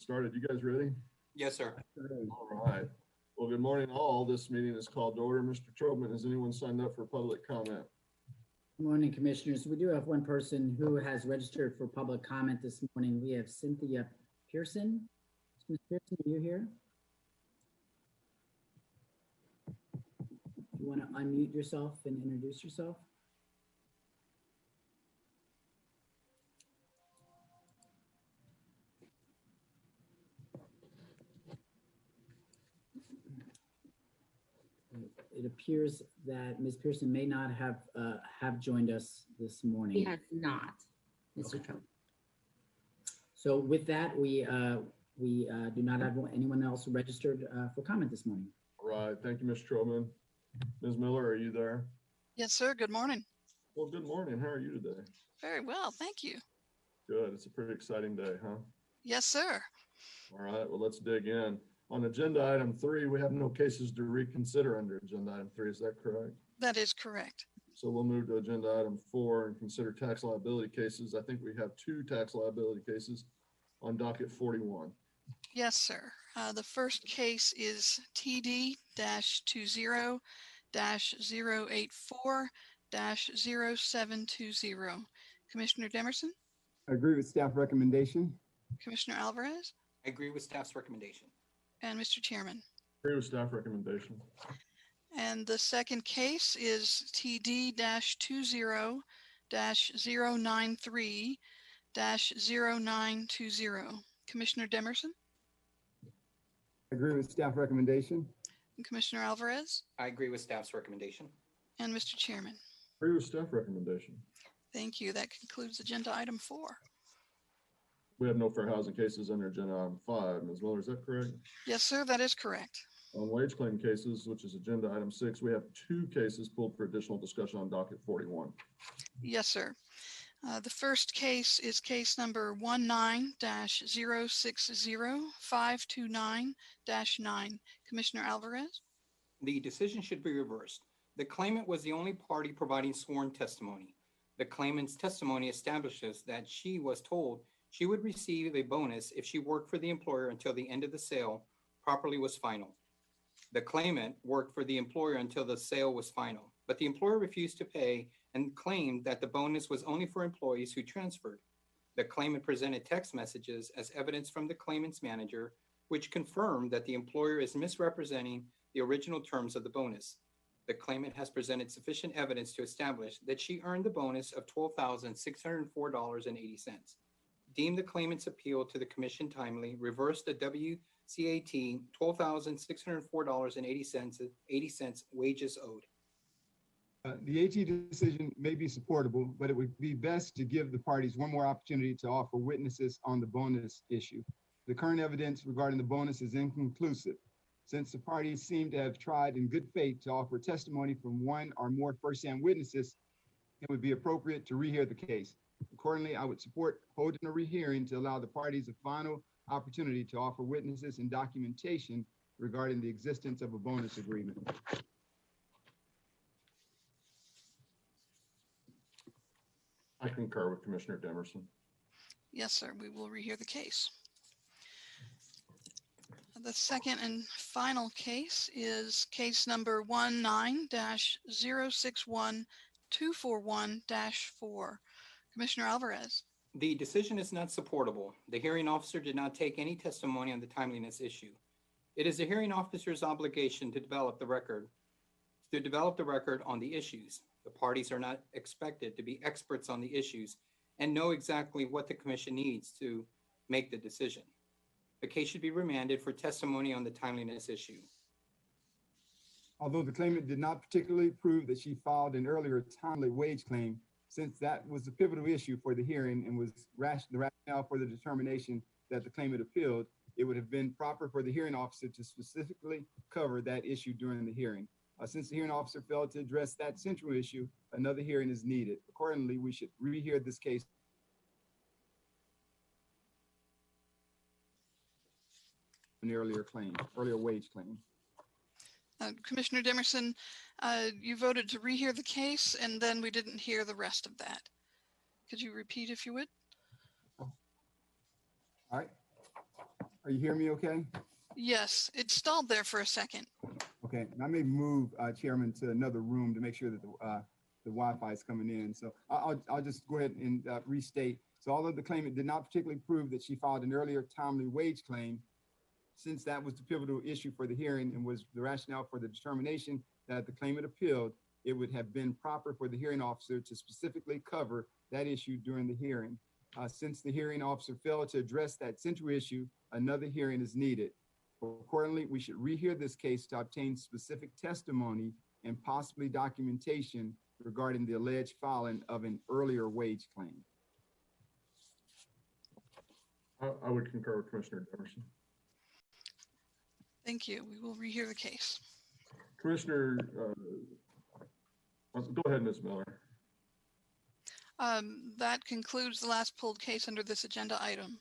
started. You guys ready? Yes, sir. All right. Well, good morning, all. This meeting is called to order. Mr. Trobman, has anyone signed up for public comment? Good morning, Commissioners. We do have one person who has registered for public comment this morning. We have Cynthia Pearson. Ms. Pearson, are you here? You want to unmute yourself and introduce yourself? It appears that Ms. Pearson may not have joined us this morning. He has not, Mr. Okay. Trump. So with that, we do not have anyone else registered for comment this morning. All right. Thank you, Mr. Trobman. Ms. Miller, are you there? Yes, sir. Good morning. Well, good morning. How are you today? Very well. Thank you. Good. It's a pretty exciting day, huh? Yes, sir. All right. Well, let's dig in. On agenda item 3, we have no cases to reconsider under agenda item 3. Is that correct? That is correct. So we'll move to agenda item 4 and consider tax liability cases. I think we have 2 tax liability cases on docket 41. Yes, sir. The first case is TD-20-084-0720. Commissioner Demerson? I agree with staff recommendation. Commissioner Alvarez? I agree with staff's recommendation. And Mr. Chairman? Agree with staff recommendation. And the second case is TD-20-093-0920. Commissioner Demerson? I agree with staff recommendation. And Commissioner Alvarez? I agree with staff's recommendation. And Mr. Chairman? Agree with staff recommendation. Thank you. That concludes agenda item 4. We have no fair housing cases under agenda item 5. Ms. Miller, is that correct? Yes, sir. That is correct. On wage claim cases, which is agenda item 6, we have 2 cases pulled for additional discussion on docket 41. Yes, sir. The first case is case number 19-060-529-9. Commissioner Alvarez? The decision should be reversed. The claimant was the only party providing sworn testimony. The claimant's testimony establishes that she was told she would receive a bonus if she worked for the employer until the end of the sale properly was final. The claimant worked for the employer until the sale was final, but the employer refused to pay and claimed that the bonus was only for employees who transferred. The claimant presented text messages as evidence from the claimant's manager, which confirmed that the employer is misrepresenting the original terms of the bonus. The claimant has presented sufficient evidence to establish that she earned the bonus of $12,604.80. Deem the claimant's appeal to the commission timely, reverse the WCAT $12,604.80 wages owed. The AG decision may be supportable, but it would be best to give the parties one more opportunity to offer witnesses on the bonus issue. The current evidence regarding the bonus is inconclusive. Since the parties seem to have tried in good faith to offer testimony from one or more first-hand witnesses, it would be appropriate to rehear the case. Accordingly, I would support holding a rehearing to allow the parties a final opportunity to offer witnesses and documentation regarding the existence of a bonus agreement. I concur with Commissioner Demerson. Yes, sir. We will rehear the case. The second and final case is case number 19-061-241-4. Commissioner Alvarez. The decision is not supportable. The hearing officer did not take any testimony on the timeliness issue. It is the hearing officer's obligation to develop the record on the issues. The parties are not expected to be experts on the issues and know exactly what the commission needs to make the decision. The case should be remanded for testimony on the timeliness issue. Although the claimant did not particularly prove that she filed an earlier timely wage claim, since that was the pivotal issue for the hearing and was the rationale for the determination that the claimant appealed, it would have been proper for the hearing officer to specifically cover that issue during the hearing. Since the hearing officer failed to address that central issue, another hearing is needed. Accordingly, we should rehear this case. An earlier wage claim. Commissioner Demerson, you voted to rehear the case, and then we didn't hear the rest of that. Could you repeat if you would? All right. Are you hearing me okay? Yes, it stalled there for a second. Okay, and I may move Chairman to another room to make sure that the Wi-Fi is coming in. So I'll just go ahead and restate. So although the claimant did not particularly prove that she filed an earlier timely wage claim, since that was the pivotal issue for the hearing and was the rationale for the determination that the claimant appealed, it would have been proper for the hearing officer to specifically cover that issue during the hearing. Since the hearing officer failed to address that central issue, another hearing is needed. Accordingly, we should rehear this case to obtain specific testimony and possibly documentation regarding the alleged filing of an earlier wage claim. I would concur with Commissioner Demerson. Thank you. We will rehear the case. Commissioner, go ahead, Ms. Miller. That concludes the last pulled case under this agenda item.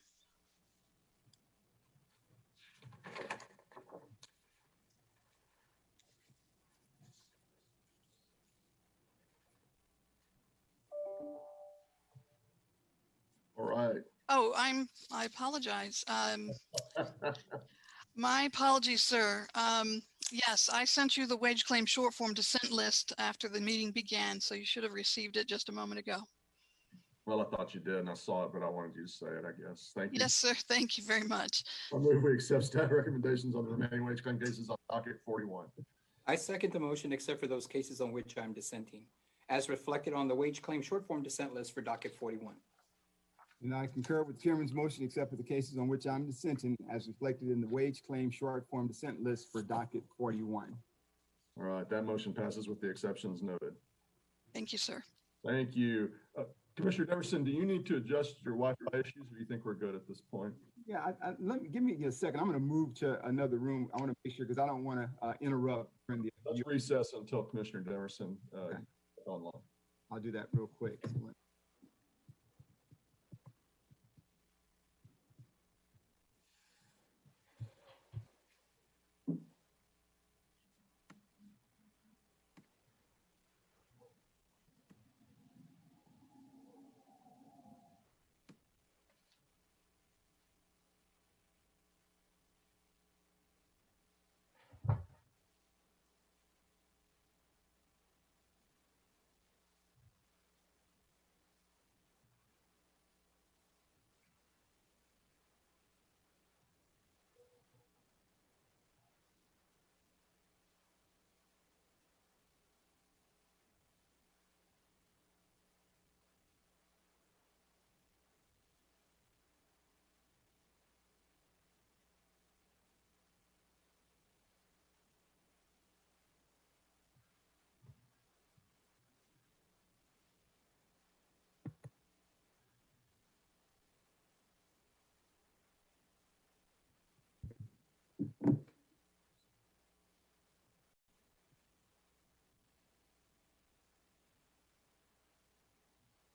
All right. Oh, I apologize. My apologies, sir. Yes, I sent you the wage claim short form dissent list after the meeting began, so you should have received it just a moment ago. Well, I thought you did, and I saw it, but I wanted you to say it, I guess. Thank you. Yes, sir. Thank you very much. I move we accept staff recommendations on the remaining wage claim cases on docket 41. I second the motion except for those cases on which I'm dissenting, as reflected on the wage claim short form dissent list for docket 41. And I concur with Chairman's motion except for the cases on which I'm dissenting as reflected in the wage claim short form dissent list for docket 41. All right, that motion passes with the exceptions noted. Thank you, sir. Thank you. Commissioner Demerson, do you need to adjust your Wi-Fi issues, or do you think we're good at this point? Yeah, give me a second. I'm going to move to another room. I want to make sure because I don't want to interrupt. Let's recess until Commissioner Demerson Okay. online. I'll do that real quick.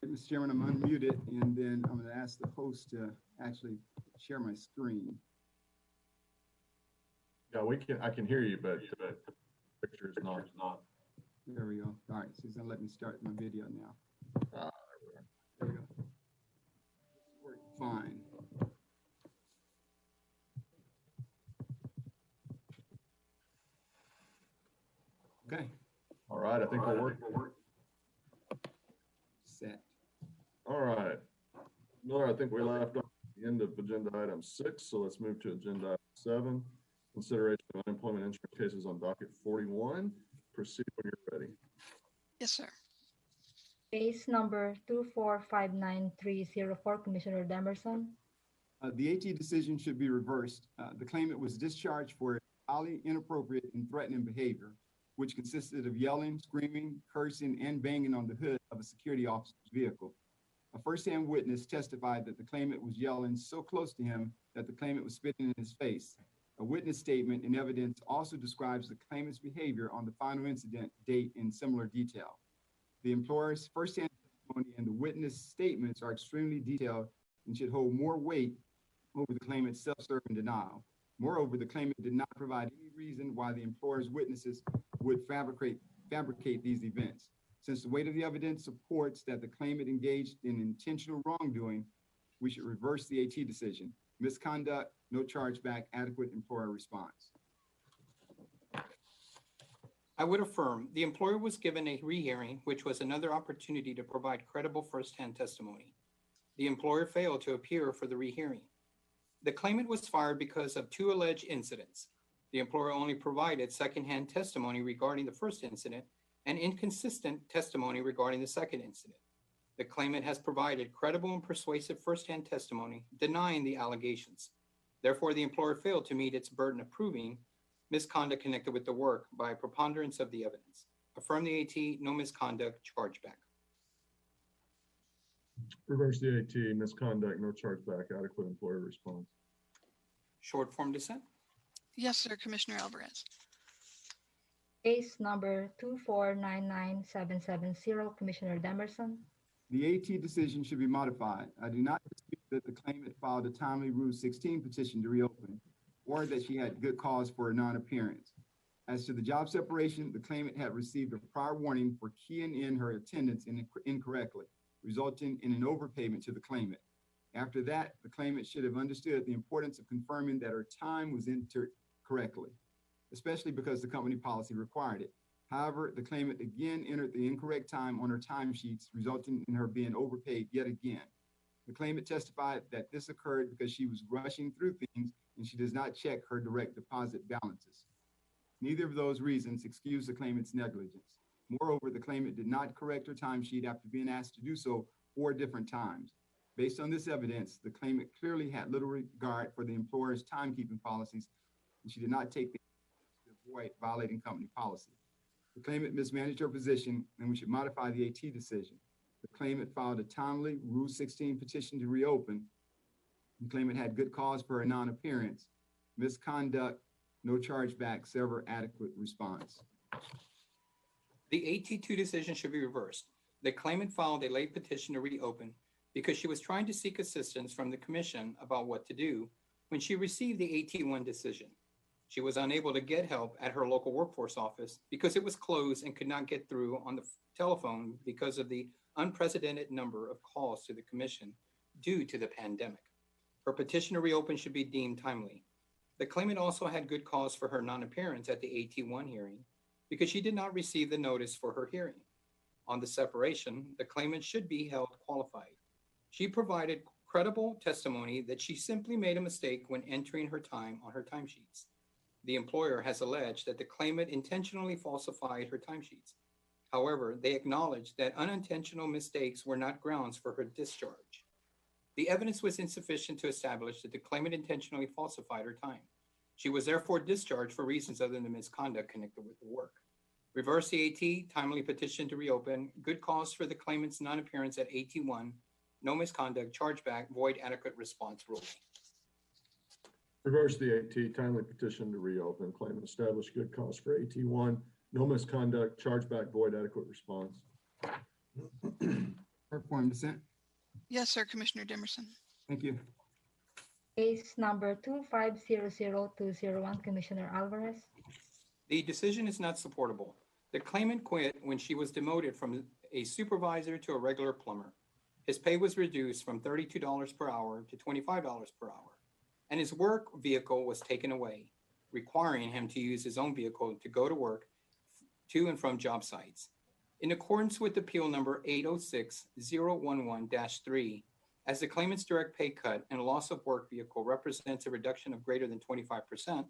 Mr. Chairman, I'm unmuted, and then I'm going to ask the host to actually share my screen. Yeah, I can hear you, but the picture is not. There we go. All right, so he's going to let me start my video now. There we go. Worked fine. Okay. All right, I think we'll work. Set. All right. Miller, I think we left off at the end of agenda item 6, so let's move to agenda item 7. Consideration of unemployment insurance cases on docket 41. Proceed when you're ready. Yes, sir. Case number 2459304, Commissioner Demerson. The AT decision should be reversed. The claimant was discharged for highly inappropriate and threatening behavior, which consisted of yelling, screaming, cursing, and banging on the hood of a security officer's vehicle. A first-hand witness testified that the claimant was yelling so close to him that the claimant was spitting in his face. A witness statement and evidence also describes the claimant's behavior on the final incident date in similar detail. The employer's first-hand testimony and the witness statements are extremely detailed and should hold more weight over the claimant's self-serving denial. Moreover, the claimant did not provide any reason why the employer's witnesses would fabricate these events. Since the weight of the evidence supports that the claimant engaged in intentional wrongdoing, we should reverse the AT decision. misconduct, no chargeback, adequate employer response. I would affirm the employer was given a rehearing, which was another opportunity to provide credible firsthand testimony. The employer failed to appear for the rehearing. The claimant was fired because of 2 alleged incidents. The employer only provided secondhand testimony regarding the first incident and inconsistent testimony regarding the second incident. The claimant has provided credible and persuasive firsthand testimony denying the allegations. Therefore, the employer failed to meet its burden of proving misconduct connected with the work by a preponderance of the evidence. Affirm the AT, no misconduct, chargeback. Reverse the AT, misconduct, no chargeback, adequate employer response. Short form dissent. Yes, sir, Commissioner Alvarez. Case number 2499770, Commissioner Demerson. The AT decision should be modified. I do not dispute that the claimant filed a timely Rule 16 petition to reopen, or that she had good cause for a non-appearance. As to the job separation, the claimant had received a prior warning for keying in her attendance incorrectly, resulting in an overpayment to the claimant. After that, the claimant should have understood the importance of confirming that her time was entered correctly, especially because the company policy required it. However, the claimant again entered the incorrect time on her timesheets, resulting in her being overpaid yet again. The claimant testified that this occurred because she was rushing through things and she does not check her direct deposit balances. Neither of those reasons excuse the claimant's negligence. Moreover, the claimant did not correct her timesheet after being asked to do so 4 different times. Based on this evidence, the claimant clearly had little regard for the employer's timekeeping policies, and she did not take the to avoid violating company policy. The claimant mismanaged her position, and we should modify the AT decision. The claimant filed a timely Rule 16 petition to reopen. The claimant had good cause for her non-appearance. Misconduct, no chargeback, sever adequate response. The AT2 decision should be reversed. The claimant filed a late petition to reopen because she was trying to seek assistance from the commission about what to do when she received the AT1 decision. She was unable to get help at her local workforce office because it was closed and could not get through on the telephone because of the unprecedented number of calls to the commission due to the pandemic. Her petition to reopen should be deemed timely. The claimant also had good cause for her non-appearance at the AT1 hearing because she did not receive the notice for her hearing. On the separation, the claimant should be held qualified. She provided credible testimony that she simply made a mistake when entering her time on her timesheets. The employer has alleged that the claimant intentionally falsified her timesheets. However, they acknowledged that unintentional mistakes were not grounds for her discharge. The evidence was insufficient to establish that the claimant intentionally falsified her time. She was therefore discharged for reasons other than misconduct connected with the work. Reverse the AT, timely petition to reopen, good cause for the claimant's non-appearance at AT1, no misconduct, chargeback, void adequate response ruling. Reverse the AT, timely petition to reopen, claimant established good cause for AT1, no misconduct, chargeback, void adequate response. Short form dissent. Yes, sir, Commissioner Demerson. Thank you. Case number 2500201, Commissioner Alvarez. The decision is not supportable. The claimant quit when she was demoted from a supervisor to a regular plumber. His pay was reduced from $32 per hour to $25 per hour, and his work vehicle was taken away, requiring him to use his own vehicle to go to work to and from job sites. In accordance with Appeal Number 806011-3, as the claimant's direct pay cut and loss of work vehicle represents a reduction of greater than 25%,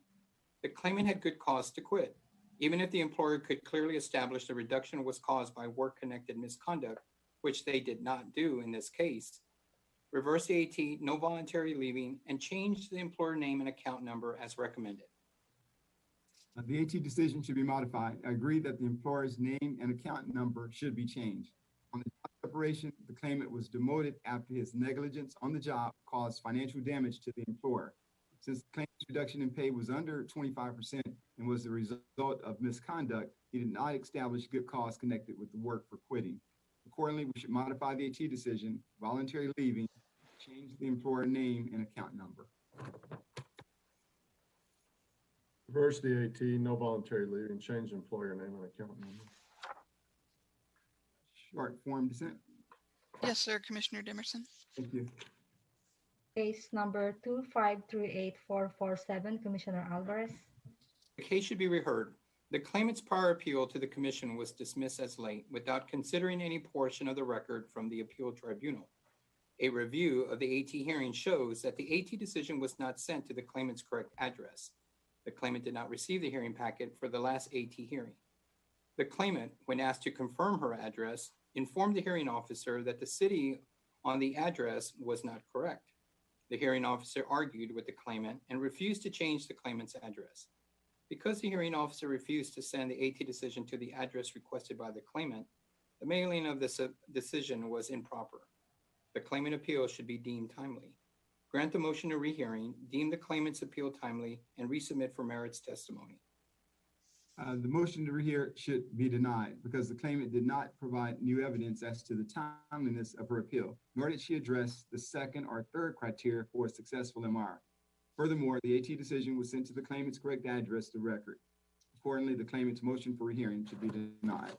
the claimant had good cause to quit, even if the employer could clearly establish the reduction was caused by work-connected misconduct, which they did not do in this case. Reverse the AT, no voluntary leaving, and change the employer name and account number as recommended. The AT decision should be modified. I agree that the employer's name and account number should be changed. On the job separation, the claimant was demoted after his negligence on the job caused financial damage to the employer. Since the claimant's reduction in pay was under 25% and was the result of misconduct, he did not establish good cause connected with the work for quitting. Accordingly, we should modify the AT decision, voluntary leaving, change the employer name and account number. Reverse the AT, no voluntary leaving, change employer name and account number. Short form dissent. Yes, sir, Commissioner Demerson. Thank you. Case number 2538447, Commissioner Alvarez. The case should be reheard. The claimant's prior appeal to the commission was dismissed as late without considering any portion of the record from the appeal tribunal. A review of the AT hearing shows that the AT decision was not sent to the claimant's correct address. The claimant did not receive the hearing packet for the last AT hearing. The claimant, when asked to confirm her address, informed the hearing officer that the city on the address was not correct. The hearing officer argued with the claimant and refused to change the claimant's address. Because the hearing officer refused to send the AT decision to the address requested by the claimant, the mailing of this decision was improper. The claimant appeal should be deemed timely. Grant the motion to rehearing, deem the claimant's appeal timely, and resubmit for merits testimony. The motion to rehear should be denied because the claimant did not provide new evidence as to the timeliness of her appeal, nor did she address the second or third criteria for a successful MR. Furthermore, the AT decision was sent to the claimant's correct address to record. Accordingly, the claimant's motion for rehearing should be denied.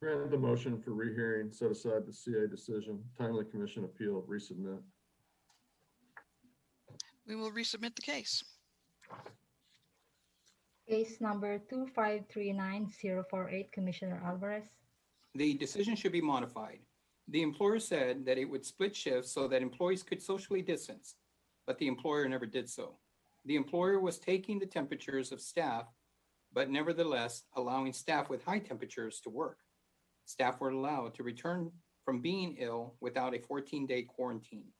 Grant the motion for rehearing, set aside the CA decision, timely commission appeal, resubmit. We will resubmit the case. Case number 2539048, Commissioner Alvarez. The decision should be modified. The employer said that it would split shifts so that employees could socially distance, but the employer never did so. The employer was taking the temperatures of staff, but nevertheless allowing staff with high temperatures to work. Staff were allowed to return from being ill without a 14-day quarantine.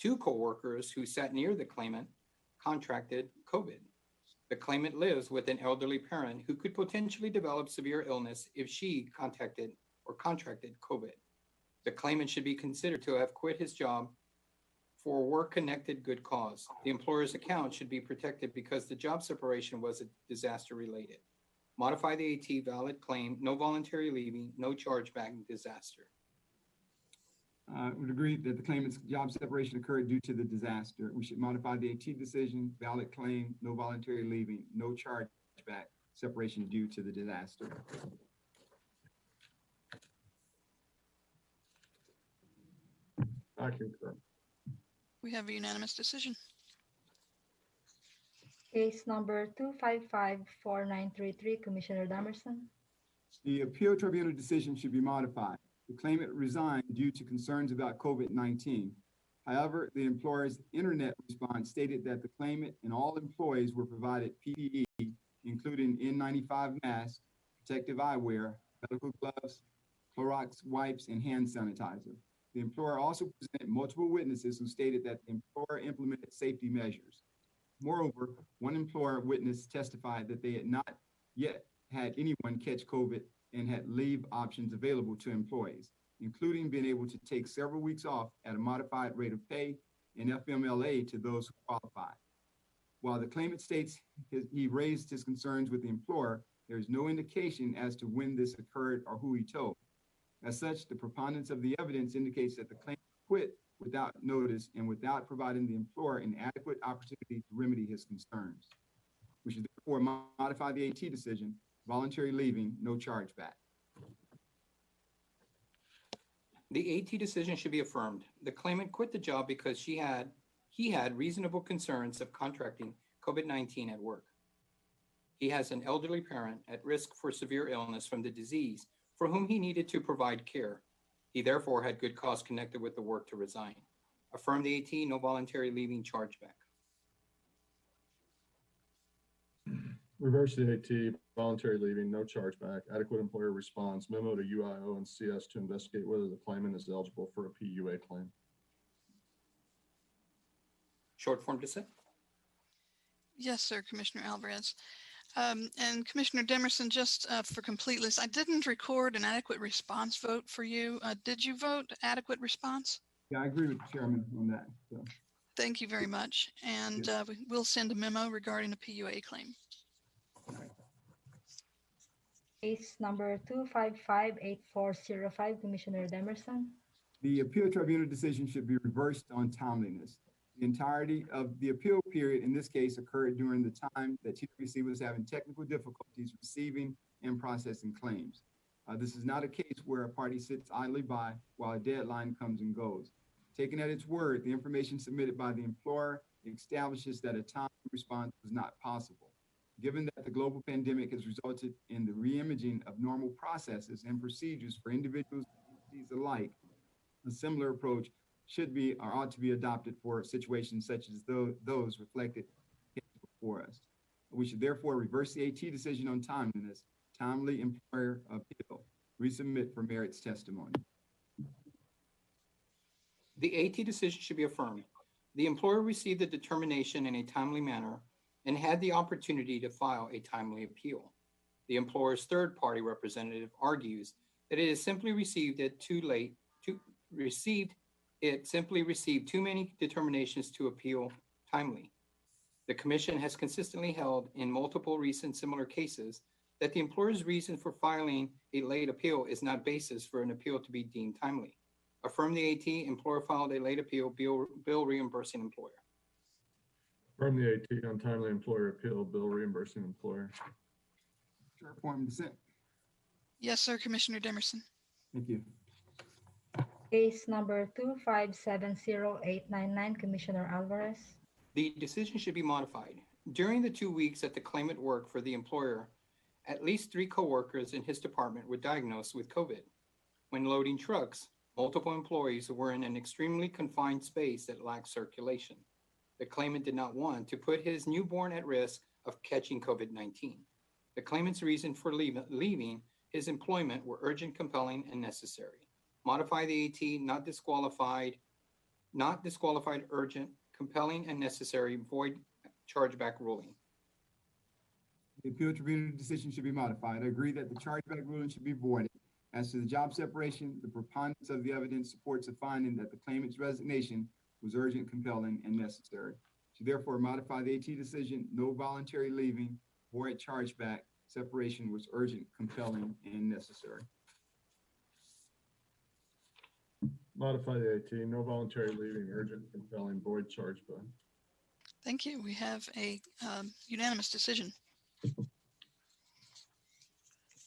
2 coworkers who sat near the claimant contracted COVID. The claimant lives with an elderly parent who could potentially develop severe illness if she contracted COVID. The claimant should be considered to have quit his job for work-connected good cause. The employer's account should be protected because the job separation was disaster-related. Modify the AT valid claim, no voluntary leaving, no chargeback, disaster. Would agree that the claimant's job separation occurred due to the disaster. We should modify the AT decision, valid claim, no voluntary leaving, no chargeback, separation due to the disaster. I concur. We have a unanimous decision. Case number 2554933, Commissioner Damerson. The appeal tribunal decision should be modified. The claimant resigned due to concerns about COVID-19. However, the employer's internet response stated that the claimant and all employees were provided PPE, including N95 masks, protective eyewear, medical gloves, Clorox wipes, and hand sanitizer. The employer also presented multiple witnesses who stated that the employer implemented safety measures. Moreover, one employer witness testified that they had not yet had anyone catch COVID and had leave options available to employees, including being able to take several weeks off at a modified rate of pay and FMLA to those who qualify. While the claimant states he raised his concerns with the employer, there is no indication as to when this occurred or who he told. As such, the preponderance of the evidence indicates that the claimant quit without notice and without providing the employer an adequate opportunity to remedy his concerns. We should therefore modify the AT decision, voluntary leaving, no chargeback. The AT decision should be affirmed. The claimant quit the job because he had reasonable concerns of contracting COVID-19 at work. He has an elderly parent at risk for severe illness from the disease for whom he needed to provide care. He therefore had good cause connected with the work to resign. Affirm the AT, no voluntary leaving, chargeback. Reverse the AT, voluntary leaving, no chargeback, adequate employer response, memo to UIO and CS to investigate whether the claimant is eligible for a PUA claim. Short form dissent. Yes, sir, Commissioner Alvarez. And Commissioner Demerson, just for completeness, I didn't record an adequate response vote for you. Did you vote adequate response? Yeah, I agree with the chairman on that. So. Thank you very much. And we'll send a memo regarding a PUA claim. Case number 2558405, Commissioner Demerson. The appeal tribunal decision should be reversed on timeliness. The entirety of the appeal period in this case occurred during the time that TWC was having technical difficulties receiving and processing claims. This is not a case where a party sits idly by while a deadline comes and goes. Taken at its word, the information submitted by the employer establishes that a timely response was not possible. Given that the global pandemic has resulted in the reimaging of normal processes and procedures for individuals and entities alike, a similar approach should be or ought to be adopted for situations such as those reflected before us. We should therefore reverse the AT decision on timeliness, timely employer appeal, resubmit for merits testimony. The AT decision should be affirmed. The employer received the determination in a timely manner and had the opportunity to file a timely appeal. The employer's third-party representative argues that it has simply received it too late it simply received too many determinations to appeal timely. The commission has consistently held in multiple recent similar cases that the employer's reason for filing a late appeal is not basis for an appeal to be deemed timely. Affirm the AT, employer filed a late appeal, bill reimbursing employer. Affirm the AT on timely employer appeal, bill reimbursing employer. Short form dissent. Yes, sir, Commissioner Demerson. Thank you. Case number 2570899, Commissioner Alvarez. The decision should be modified. During the 2 weeks that the claimant worked for the employer, at least 3 coworkers in his department were diagnosed with COVID. When loading trucks, multiple employees were in an extremely confined space that lacked circulation. The claimant did not want to put his newborn at risk of catching COVID-19. The claimant's reason for leaving his employment were urgent, compelling, and necessary. Modify the AT, not disqualified, urgent, compelling, and necessary, void chargeback ruling. The appeal tribunal decision should be modified. I agree that the chargeback ruling should be voided. As to the job separation, the preponderance of the evidence supports the finding that the claimant's resignation was urgent, compelling, and necessary. Should therefore modify the AT decision, no voluntary leaving, void chargeback, separation was urgent, compelling, and necessary. Modify the AT, no voluntary leaving, urgent, compelling, void chargeback. Thank you. We have a unanimous decision.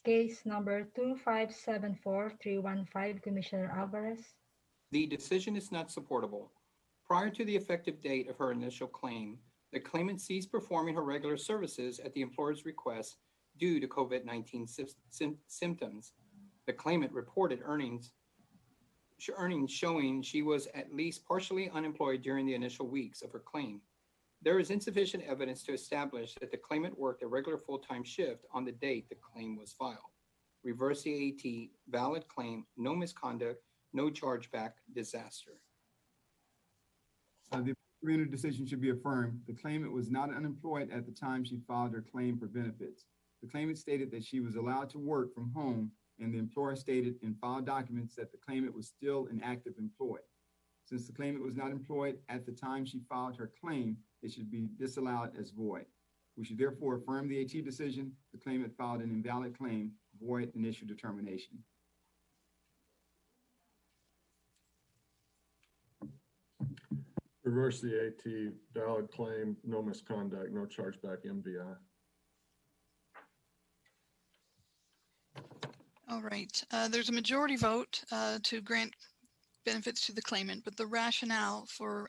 Case number 2574315, Commissioner Alvarez. The decision is not supportable. Prior to the effective date of her initial claim, the claimant ceased performing her regular services at the employer's request due to COVID-19 symptoms. The claimant reported earnings showing she was at least partially unemployed during the initial weeks of her claim. There is insufficient evidence to establish that the claimant worked a regular full-time shift on the date the claim was filed. Reverse the AT, valid claim, no misconduct, no chargeback, disaster. The tribunal decision should be affirmed. The claimant was not unemployed at the time she filed her claim for benefits. The claimant stated that she was allowed to work from home, and the employer stated in filed documents that the claimant was still an active employee. Since the claimant was not employed at the time she filed her claim, it should be disallowed as void. We should therefore affirm the AT decision. The claimant filed an invalid claim, void initial determination. Reverse the AT, valid claim, no misconduct, no chargeback, MVI. All right. There's a majority vote to grant benefits to the claimant, but the rationale for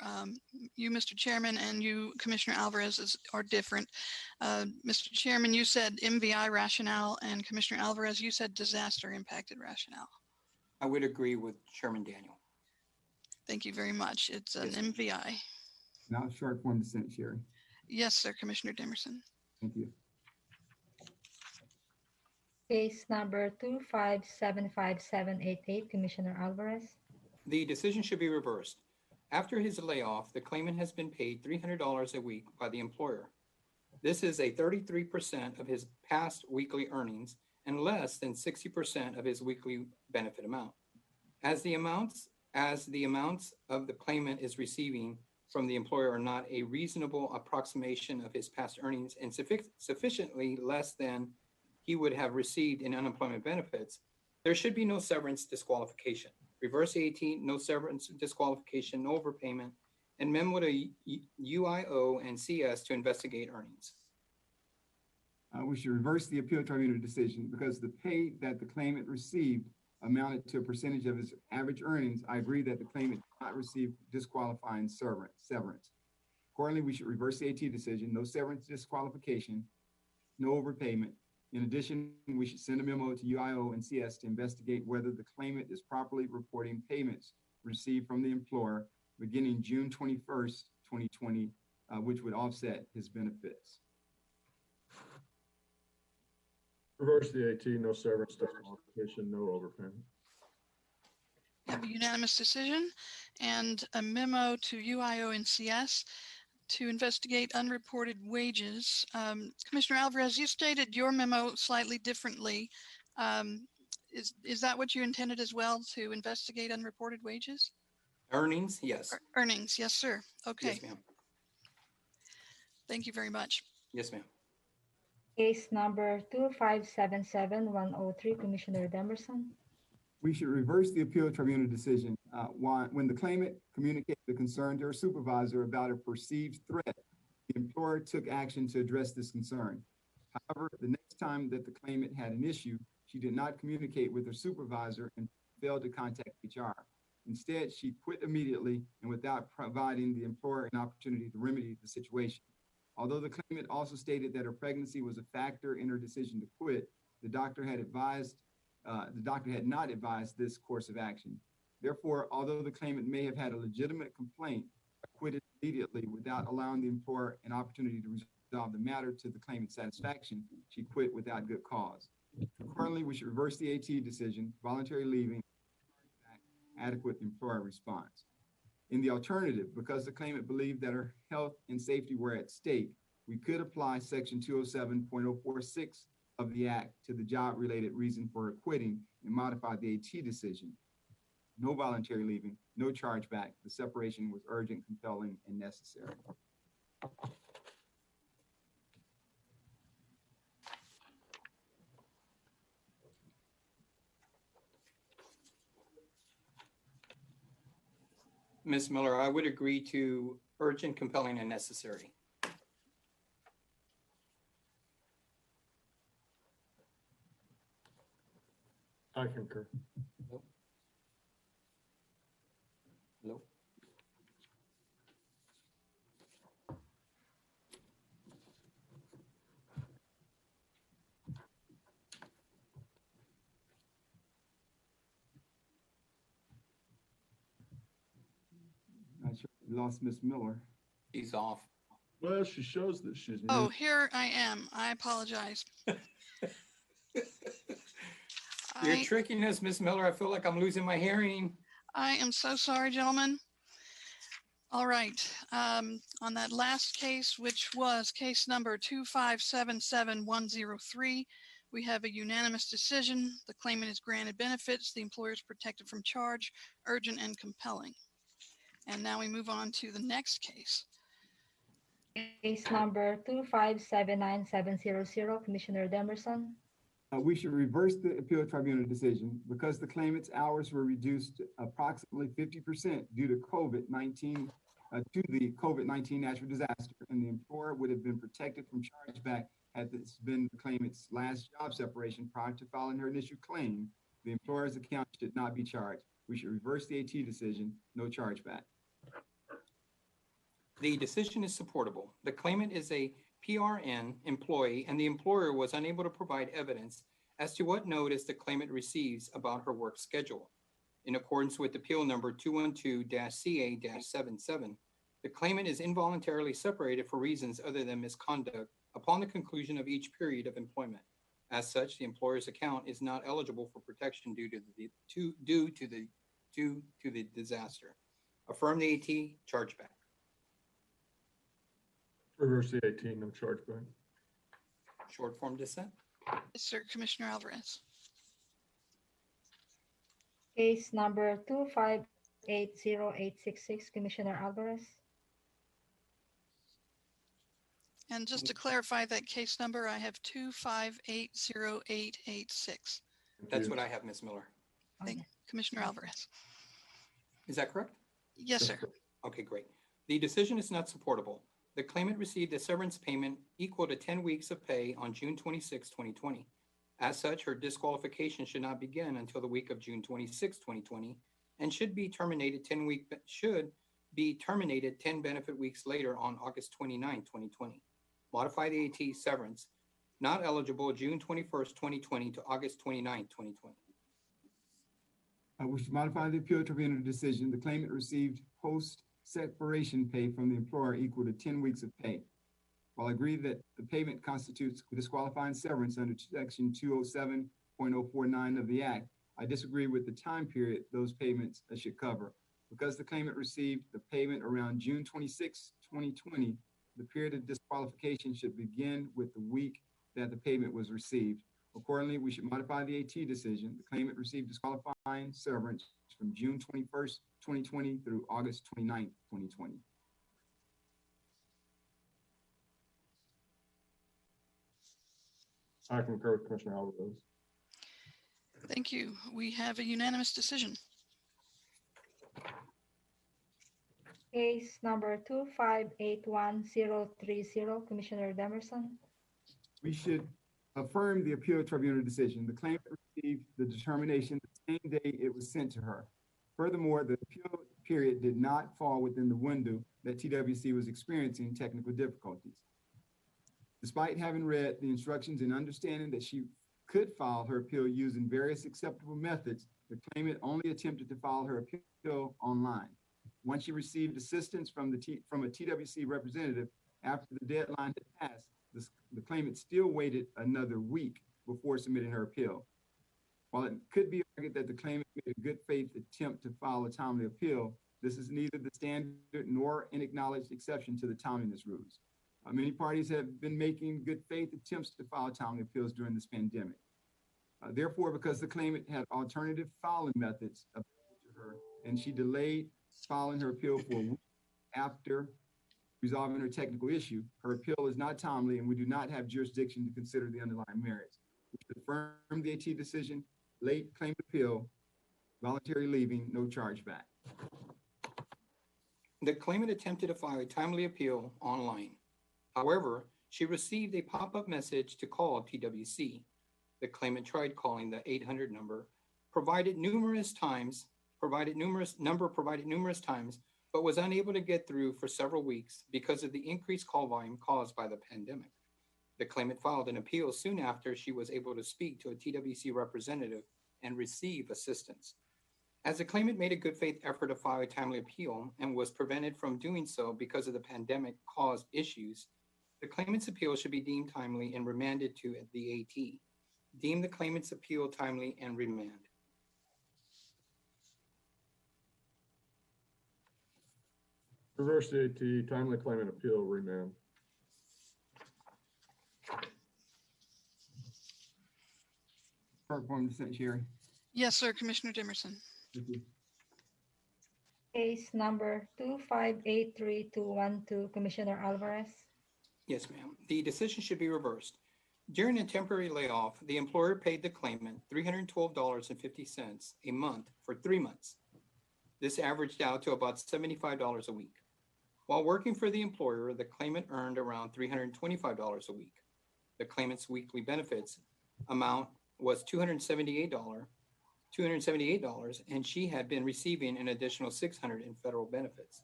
you, Mr. Chairman, and you, Commissioner Alvarez, are different. Mr. Chairman, you said MVI rationale, and Commissioner Alvarez, you said disaster impacted rationale. I would agree with Chairman Daniel. Thank you very much. It's an MVI. Now short form dissent, Sherry. Yes, sir, Commissioner Demerson. Thank you. Case number 2575788, Commissioner Alvarez. The decision should be reversed. After his layoff, the claimant has been paid $300 a week by the employer. This is a 33% of his past weekly earnings and less than 60% of his weekly benefit amount. As the amounts of the claimant is receiving from the employer are not a reasonable approximation of his past earnings and sufficiently less than he would have received in unemployment benefits, there should be no severance disqualification. Reverse AT, no severance disqualification, no overpayment, and memo to UIO and CS to investigate earnings. We should reverse the appeal tribunal decision because the pay that the claimant received amounted to a percentage of his average earnings. I agree that the claimant did not receive disqualifying severance. Accordingly, we should reverse the AT decision, no severance disqualification, no overpayment. In addition, we should send a memo to UIO and CS to investigate whether the claimant is properly reporting payments received from the employer beginning June 21st, 2020, which would offset his benefits. Reverse the AT, no severance disqualification, no overpayment. We have a unanimous decision and a memo to UIO and CS to investigate unreported wages. Commissioner Alvarez, you stated your memo slightly differently. Is that what you intended as well, to investigate unreported wages? Earnings, yes. Earnings, yes, sir. Okay. Yes, ma'am. Thank you very much. Yes, ma'am. Case number 2577103, Commissioner Demerson. We should reverse the appeal tribunal decision. When the claimant communicated the concern to her supervisor about a perceived threat, the employer took action to address this concern. However, the next time that the claimant had an issue, she did not communicate with her supervisor and failed to contact HR. Instead, she quit immediately and without providing the employer an opportunity to remedy the situation. Although the claimant also stated that her pregnancy was a factor in her decision to quit, the doctor had not advised this course of action. Therefore, although the claimant may have had a legitimate complaint, quitted immediately without allowing the employer an opportunity to resolve the matter to the claimant's satisfaction, she quit without good cause. Accordingly, we should reverse the AT decision, voluntary leaving, adequate employer response. In the alternative, because the claimant believed that her health and safety were at stake, we could apply section 207.046 of the Act to the job-related reason for quitting and modify the AT decision. No voluntary leaving, no chargeback. The separation was urgent, compelling, and necessary. Ms. Miller, I would agree to urgent, compelling, and necessary. I concur. Hello? Not sure we lost Ms. Miller. He's off. Well, she shows that she's Oh, muted. here I am. I apologize. You're tricking us, Ms. Miller. I feel like I'm losing my hearing. I am so sorry, gentlemen. All right. On that last case, which was case number 2577103, we have a unanimous decision. The claimant is granted benefits. The employer is protected from charge, urgent and compelling. And now we move on to the next case. Case number 2579700, Commissioner Demerson. We should reverse the appeal tribunal decision because the claimant's hours were reduced approximately 50% due to COVID-19, to the COVID-19 natural disaster, and the employer would have been protected from chargeback had this been the claimant's last job separation prior to filing her initial claim. The employer's account should not be charged. We should reverse the AT decision, no chargeback. The decision is supportable. The claimant is a PRN employee, and the employer was unable to provide evidence as to what notice the claimant receives about her work schedule. In accordance with appeal number 212-CA-77, the claimant is involuntarily separated for reasons other than misconduct upon the conclusion of each period of employment. As such, the employer's account is not eligible for protection due to the disaster. Affirm the AT, chargeback. Reverse the AT, no chargeback. Short form dissent. Yes, sir, Commissioner Alvarez. Case number 2580866, Commissioner Alvarez. And just to clarify that case number, I have 2580886. That's what I have, Ms. Miller. Thank Commissioner Alvarez. Is that correct? Yes, sir. Okay, great. The decision is not supportable. The claimant received a severance payment equal to 10 weeks of pay on June 26, 2020. As such, her disqualification should not begin until the week of June 26, 2020, and should be terminated 10 benefit weeks later on August 29, 2020. Modify the AT severance, not eligible June 21st, 2020 to August 29, 2020. We should modify the appeal tribunal decision. The claimant received post-separation pay from the employer equal to 10 weeks of pay. While I agree that the payment constitutes disqualifying severance under Section 207.049 of the Act, I disagree with the time period those payments should cover. Because the claimant received the payment around June 26, 2020, the period of disqualification should begin with the week that the payment was received. Accordingly, we should modify the AT decision. The claimant received disqualifying severance from June 21st, 2020 through August 29th, 2020. I concur with Commissioner Alvarez. Thank you. We have a unanimous decision. Case number 2581030, Commissioner Demerson. We should affirm the appeal tribunal decision. The claimant received the determination the same day it was sent to her. Furthermore, the appeal period did not fall within the window that TWC was experiencing technical difficulties. Despite having read the instructions and understanding that she could file her appeal using various acceptable methods, the claimant only attempted to file her appeal online. Once she received assistance from a TWC representative after the deadline had passed, the claimant still waited another week before submitting her appeal. While it could be argued that the claimant made a good faith attempt to file a timely appeal, this is neither the standard nor an acknowledged exception to the timeliness rules. Many parties have been making good faith attempts to file timely appeals during this pandemic. Therefore, because the claimant had alternative filing methods available to her and she delayed filing her appeal for a week after resolving her technical issue, her appeal is not timely and we do not have jurisdiction to consider the underlying merits. We should affirm the AT decision, late claim appeal, voluntary leaving, no chargeback. The claimant attempted to file a timely appeal online. However, she received a pop-up message to call TWC. The claimant tried calling the 800 number, provided numerous times, but was unable to get through for several weeks because of the increased call volume caused by the pandemic. The claimant filed an appeal soon after she was able to speak to a TWC representative and receive assistance. As the claimant made a good faith effort to file a timely appeal and was prevented from doing so because of the pandemic caused issues, the claimant's appeal should be deemed timely and remanded to the AT. Deem the claimant's appeal timely and remand. Reverse the AT, timely claimant appeal, remand. Clerk, form dissent, Sherry. Yes, sir, Commissioner Dimerson. Thank you. Case number 2583212, Commissioner Alvarez. Yes, ma'am. The decision should be reversed. During a temporary layoff, the employer paid the claimant $312.50 a month for 3 months. This averaged out to about $75 a week. While working for the employer, the claimant earned around $325 a week. The claimant's weekly benefits amount was $278, and she had been receiving an additional $600 in federal benefits.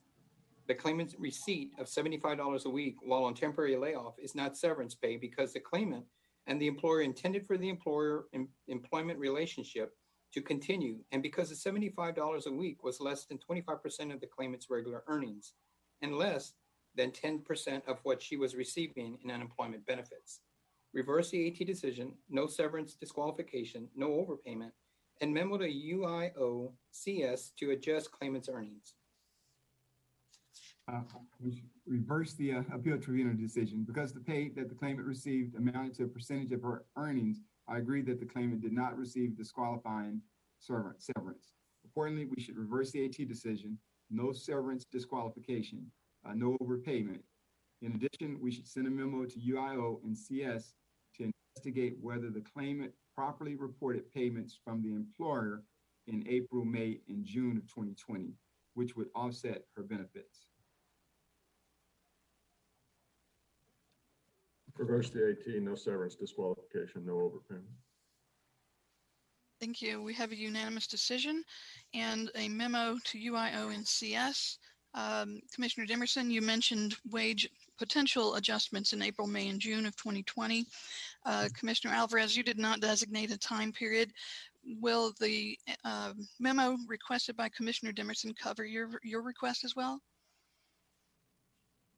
The claimant's receipt of $75 a week while on temporary layoff is not severance pay because the claimant and the employer intended for the employment relationship to continue, and because the $75 a week was less than 25% of the claimant's regular earnings and less than 10% of what she was receiving in unemployment benefits. Reverse the AT decision, no severance disqualification, no overpayment, and memo to UIO CS to adjust claimant's earnings. We should reverse the appeal tribunal decision. Because the pay that the claimant received amounted to a percentage of her earnings, I agree that the claimant did not receive disqualifying severance. Accordingly, we should reverse the AT decision, no severance disqualification, no overpayment. In addition, we should send a memo to UIO and CS to investigate whether the claimant properly reported payments from the employer in April, May, and June of 2020, which would offset her benefits. Reverse the AT, no severance, disqualification, no overpayment. Thank you. We have a unanimous decision and a memo to UIO and CS. Commissioner Demerson, you mentioned wage potential adjustments in April, May, and June of 2020. Commissioner Alvarez, you did not designate a time period. Will the memo requested by Commissioner Demerson cover your request as well?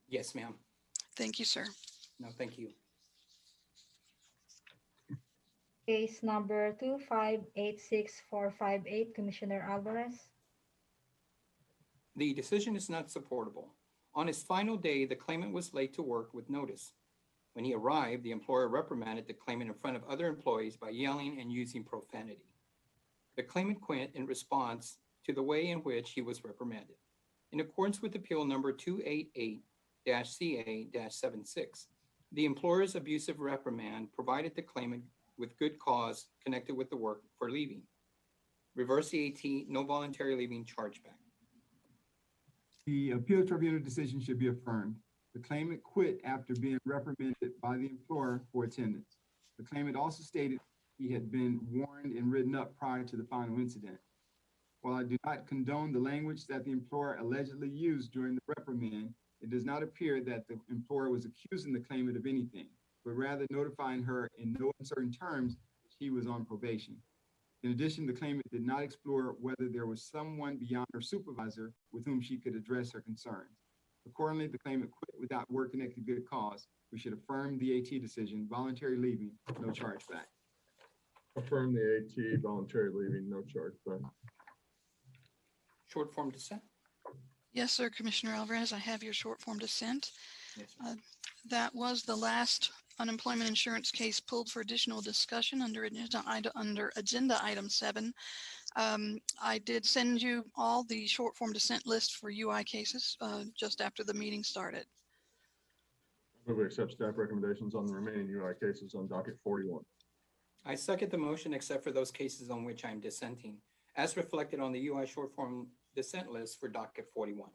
Yes, ma'am. Thank you, sir. No, thank you. Case number 2586458, Commissioner Alvarez. The decision is not supportable. On his final day, the claimant was late to work with notice. When he arrived, the employer reprimanded the claimant in front of other employees by yelling and using profanity. The claimant quit in response to the way in which he was reprimanded. In accordance with Appeal Number 288-CA-76, the employer's abusive reprimand provided the claimant with good cause connected with the work for leaving. Reverse the AT, no voluntary leaving chargeback. The appeal tribunal decision should be affirmed. The claimant quit after being reprimanded by the employer for attendance. The claimant also stated he had been warned and written up prior to the final incident. While I do not condone the language that the employer allegedly used during the reprimand, it does not appear that the employer was accusing the claimant of anything, but rather notifying her in no uncertain terms that she was on probation. In addition, the claimant did not explore whether there was someone beyond her supervisor with whom she could address her concerns. Accordingly, the claimant quit without work-connected good cause. We should affirm the AT decision, voluntary leaving, no chargeback. Affirm the AT, voluntary leaving, no chargeback. Short form dissent? Yes, sir, Commissioner Alvarez, I have your short form dissent. Yes, sir. That was the last unemployment insurance case pulled for additional discussion under agenda item 7. I did send you all the short form dissent list for UI cases just after the meeting started. Move we accept staff recommendations on the remaining UI cases on docket 41. I second the motion except for those cases on which I am dissenting, as reflected on the UI short form dissent list for docket 41.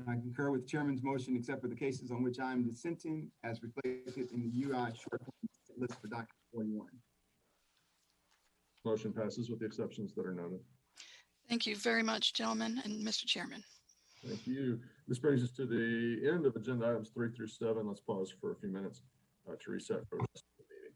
I concur with the chairman's motion, except for the cases on which I am dissenting, as reflected in the UI short form list for docket 41. Motion passes with the exceptions that are noted. Thank you very much, gentlemen and Mr. Chairman. Thank you. This brings us to the end of agenda items 3 through 7. Let's pause for a few minutes to reset for the rest of the meeting.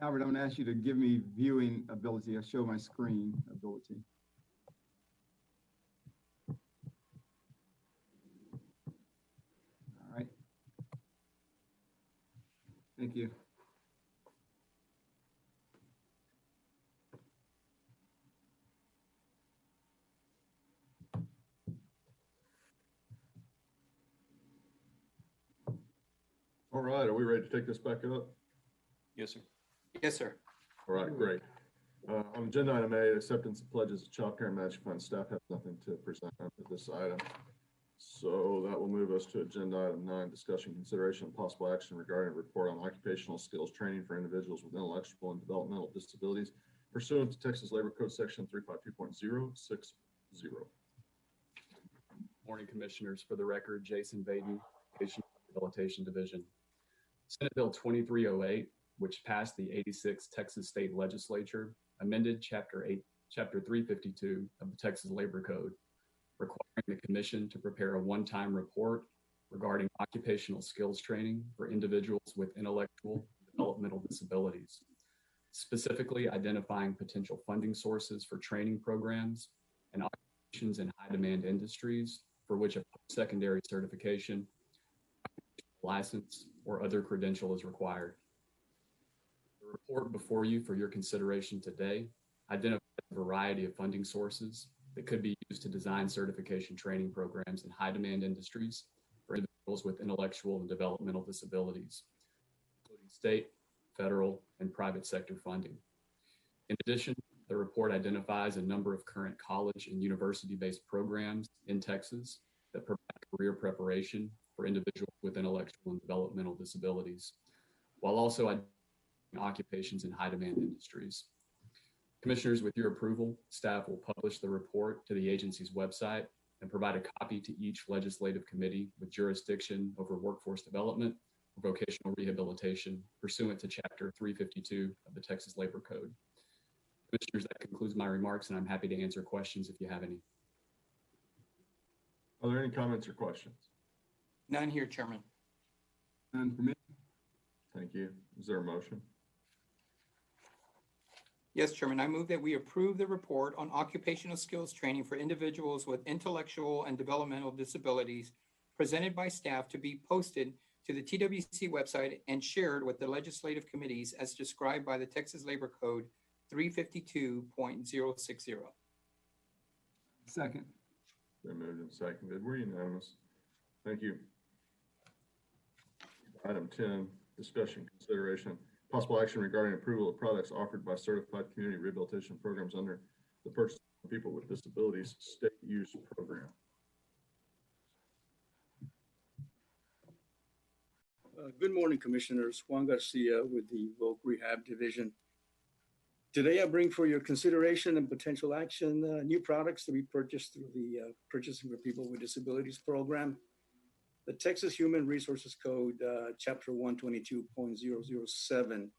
Albert, I'm gonna ask you to give me viewing ability. I'll show my screen ability. All right. Thank you. All right, are we ready to take this back up? Yes, sir. Yes, sir. All right, great. On agenda item A, acceptance of pledges of child care match fund. Staff has nothing to present under this item. So that will move us to agenda item 9, discussion, consideration, and possible action regarding a report on occupational skills training for individuals with intellectual and developmental disabilities pursuant to Texas Labor Code Section 352.060. Morning, Commissioners. For the record, Jason Baden, Education and Rehabilitation Division. Senate Bill 2308, which passed the 86th Texas State Legislature, amended Chapter 352 of the Texas Labor Code, requiring the Commission to prepare a one-time report regarding occupational skills training for individuals with intellectual and developmental disabilities, specifically identifying potential funding sources for training programs and occupations in high-demand industries for which a post-secondary certification, license, or other credential is required. The report before you for your consideration today identifies a variety of funding sources that could be used to design certification training programs in high-demand industries for individuals with intellectual and developmental disabilities, including state, federal, and private sector funding. In addition, the report identifies a number of current college and university-based programs in Texas that provide career preparation for individuals with intellectual and developmental disabilities, while also identifying occupations in high-demand industries. Commissioners, with your approval, staff will publish the report to the agency's website and provide a copy to each legislative committee with jurisdiction over workforce development or vocational rehabilitation pursuant to Chapter 352 of the Texas Labor Code. Commissioners, that concludes my remarks, and I'm happy to answer questions if you have any. Are there any comments or questions? None here, Chairman. None for me. Thank you. Is there a motion? Yes, Chairman, I move that we approve the report on occupational skills training for individuals with intellectual and developmental disabilities presented by staff to be posted to the TWC website and shared with the legislative committees as described by the Texas Labor Code 352.060. Second. Been moved and seconded. We're unanimous. Thank you. Item 10, discussion, consideration, possible action regarding approval of products offered by certified community rehabilitation programs under the Purchasing for People with Disabilities State Use Program. Good morning, Commissioners. Juan Garcia with the Voc Rehab Division. Today, I bring for your consideration and potential action new products to be purchased through the Purchasing for People with Disabilities program. The Texas Human Resources Code, Chapter 122.007,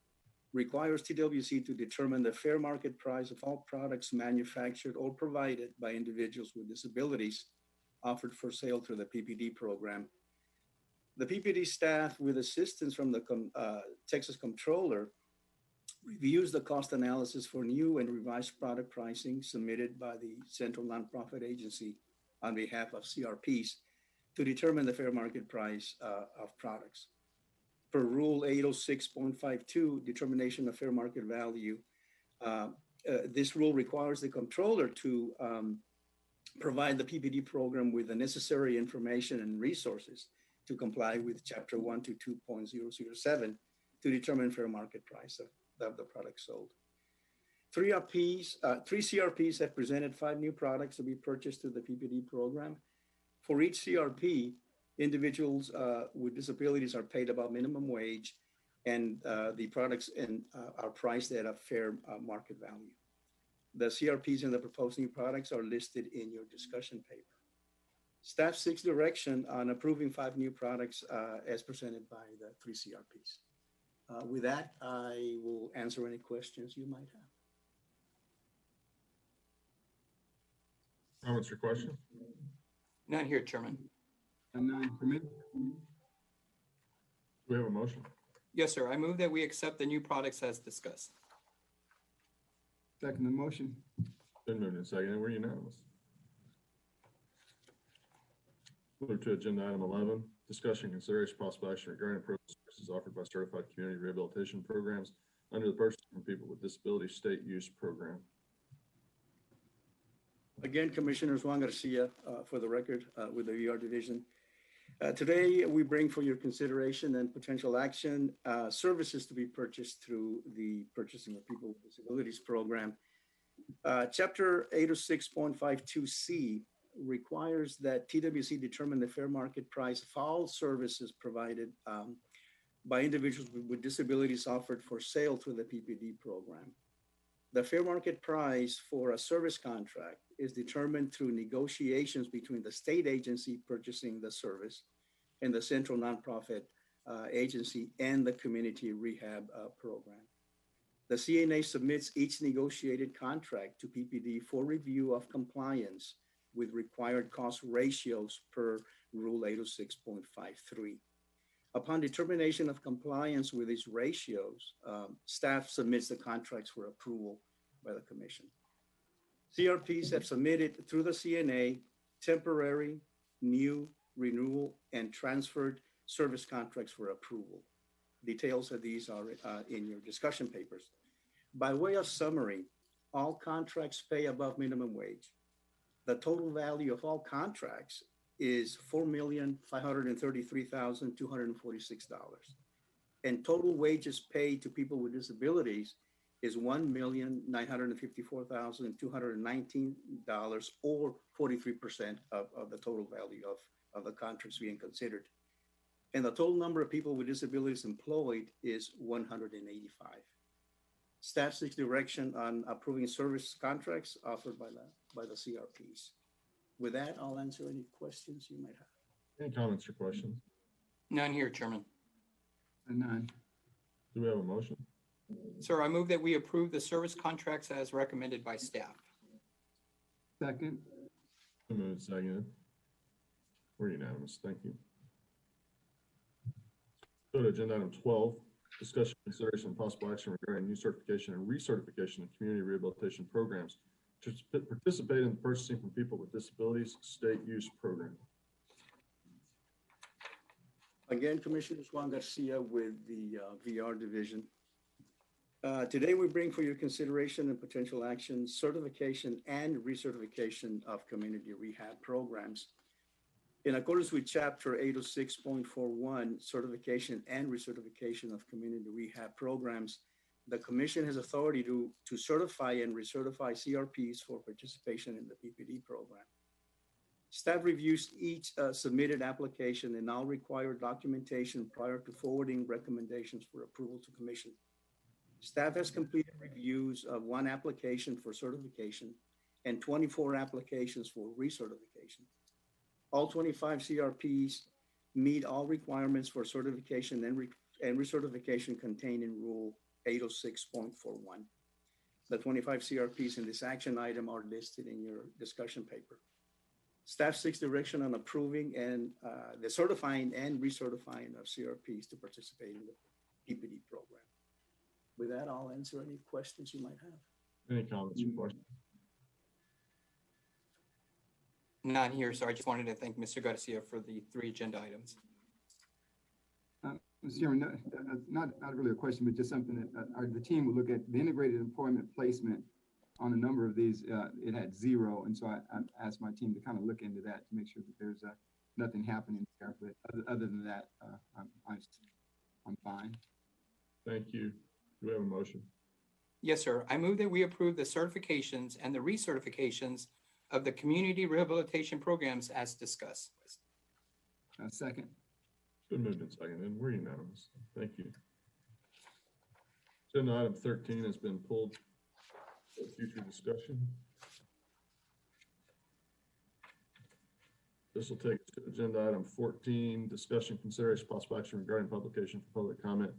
requires TWC to determine the fair market price of all products manufactured or provided by individuals with disabilities offered for sale through the PPD program. The PPD staff, with assistance from the Texas Comptroller, reviews the cost analysis for new and revised product pricing submitted by the Central Nonprofit Agency on behalf of CRPs to determine the fair market price of products. Per Rule 806.52, determination of fair market value, this rule requires the Comptroller to provide the PPD program with the necessary information and resources to comply with Chapter 122.007 to determine fair market price of the product sold. Three CRPs have presented 5 new products to be purchased through the PPD program. For each CRP, individuals with disabilities are paid about minimum wage, and the products are priced at a fair market value. The CRPs and the proposed new products are listed in your discussion paper. Staff seeks direction on approving 5 new products as presented by the 3 CRPs. With that, I will answer any questions you might have. Comments or questions? None here, Chairman. And none for me. Do we have a motion? Yes, sir. I move that we accept the new products as discussed. Second the motion. Been moved and seconded. We're unanimous. Move to agenda item 11, discussion, consideration, possible action regarding approval services offered by certified community rehabilitation programs under the Purchasing from People with Disabilities State Use Program. Again, Commissioners, Juan Garcia, for the record, with the VR Division. Today, we bring for your consideration and potential action services to be purchased through the Purchasing of People with Disabilities Program. Chapter 806.52C requires that TWC determine the fair market price of all services provided by individuals with disabilities offered for sale through the PPD program. The fair market price for a service contract is determined through negotiations between the state agency purchasing the service and the central nonprofit agency and the community rehab program. The CNA submits each negotiated contract to PPD for review of compliance with required cost ratios per Rule 806.53. Upon determination of compliance with these ratios, staff submits the contracts for approval by the Commission. CRPs have submitted through the CNA temporary, new, renewal, and transferred service contracts for approval. Details of these are in your discussion papers. By way of summary, all contracts pay above minimum wage. The total value of all contracts is $4,533,246. And total wages paid to people with disabilities is $1,954,219, or 43% of the total value of the contracts being considered. And the total number of people with disabilities employed is 185. Staff seeks direction on approving service contracts offered by the CRPs. With that, I'll answer any questions you might have. Any comments or questions? None here, Chairman. None. Do we have a motion? Sir, I move that we approve the service contracts as recommended by staff. Second. Been moved and seconded. We're unanimous. Thank you. Go to agenda item 12, discussion, consideration, and possible action regarding new certification and recertification of community rehabilitation programs to participate in the Purchasing from People with Disabilities State Use Program. Again, Commissioner Juan Garcia with the VR Division. Today, we bring for your consideration and potential action certification and recertification of community rehab programs. In accordance with Chapter 806.41, certification and recertification of community rehab programs, the Commission has authority to certify and recertify CRPs for participation in the PPD program. Staff reviews each submitted application and all required documentation prior to forwarding recommendations for approval to Commission. Staff has completed reviews of 1 application for certification and 24 applications for recertification. All 25 CRPs meet all requirements for certification and recertification contained in Rule 806.41. The 25 CRPs in this action item are listed in your discussion paper. Staff seeks direction on approving and the certifying and recertifying of CRPs to participate in the PPD program. With that, I'll answer any questions you might have. Any comments or questions? None here, sir. I just wanted to thank Mr. Garcia for the 3 agenda items. Mr. Chairman, not really a question, but just something that the team will look at the integrated employment placement on a number of these. It had 0, and so I asked my team to kind of look into that to make sure that there's nothing happening there. But other than that, I'm fine. Thank you. Do we have a motion? Yes, sir. I move that we approve the certifications and the recertifications of the community rehabilitation programs as discussed. Second. Been moved and seconded. We're unanimous. Thank you. Agenda item 13 has been pulled for future discussion. This will take us to agenda item 14, discussion, consideration, possible action regarding publication for public comment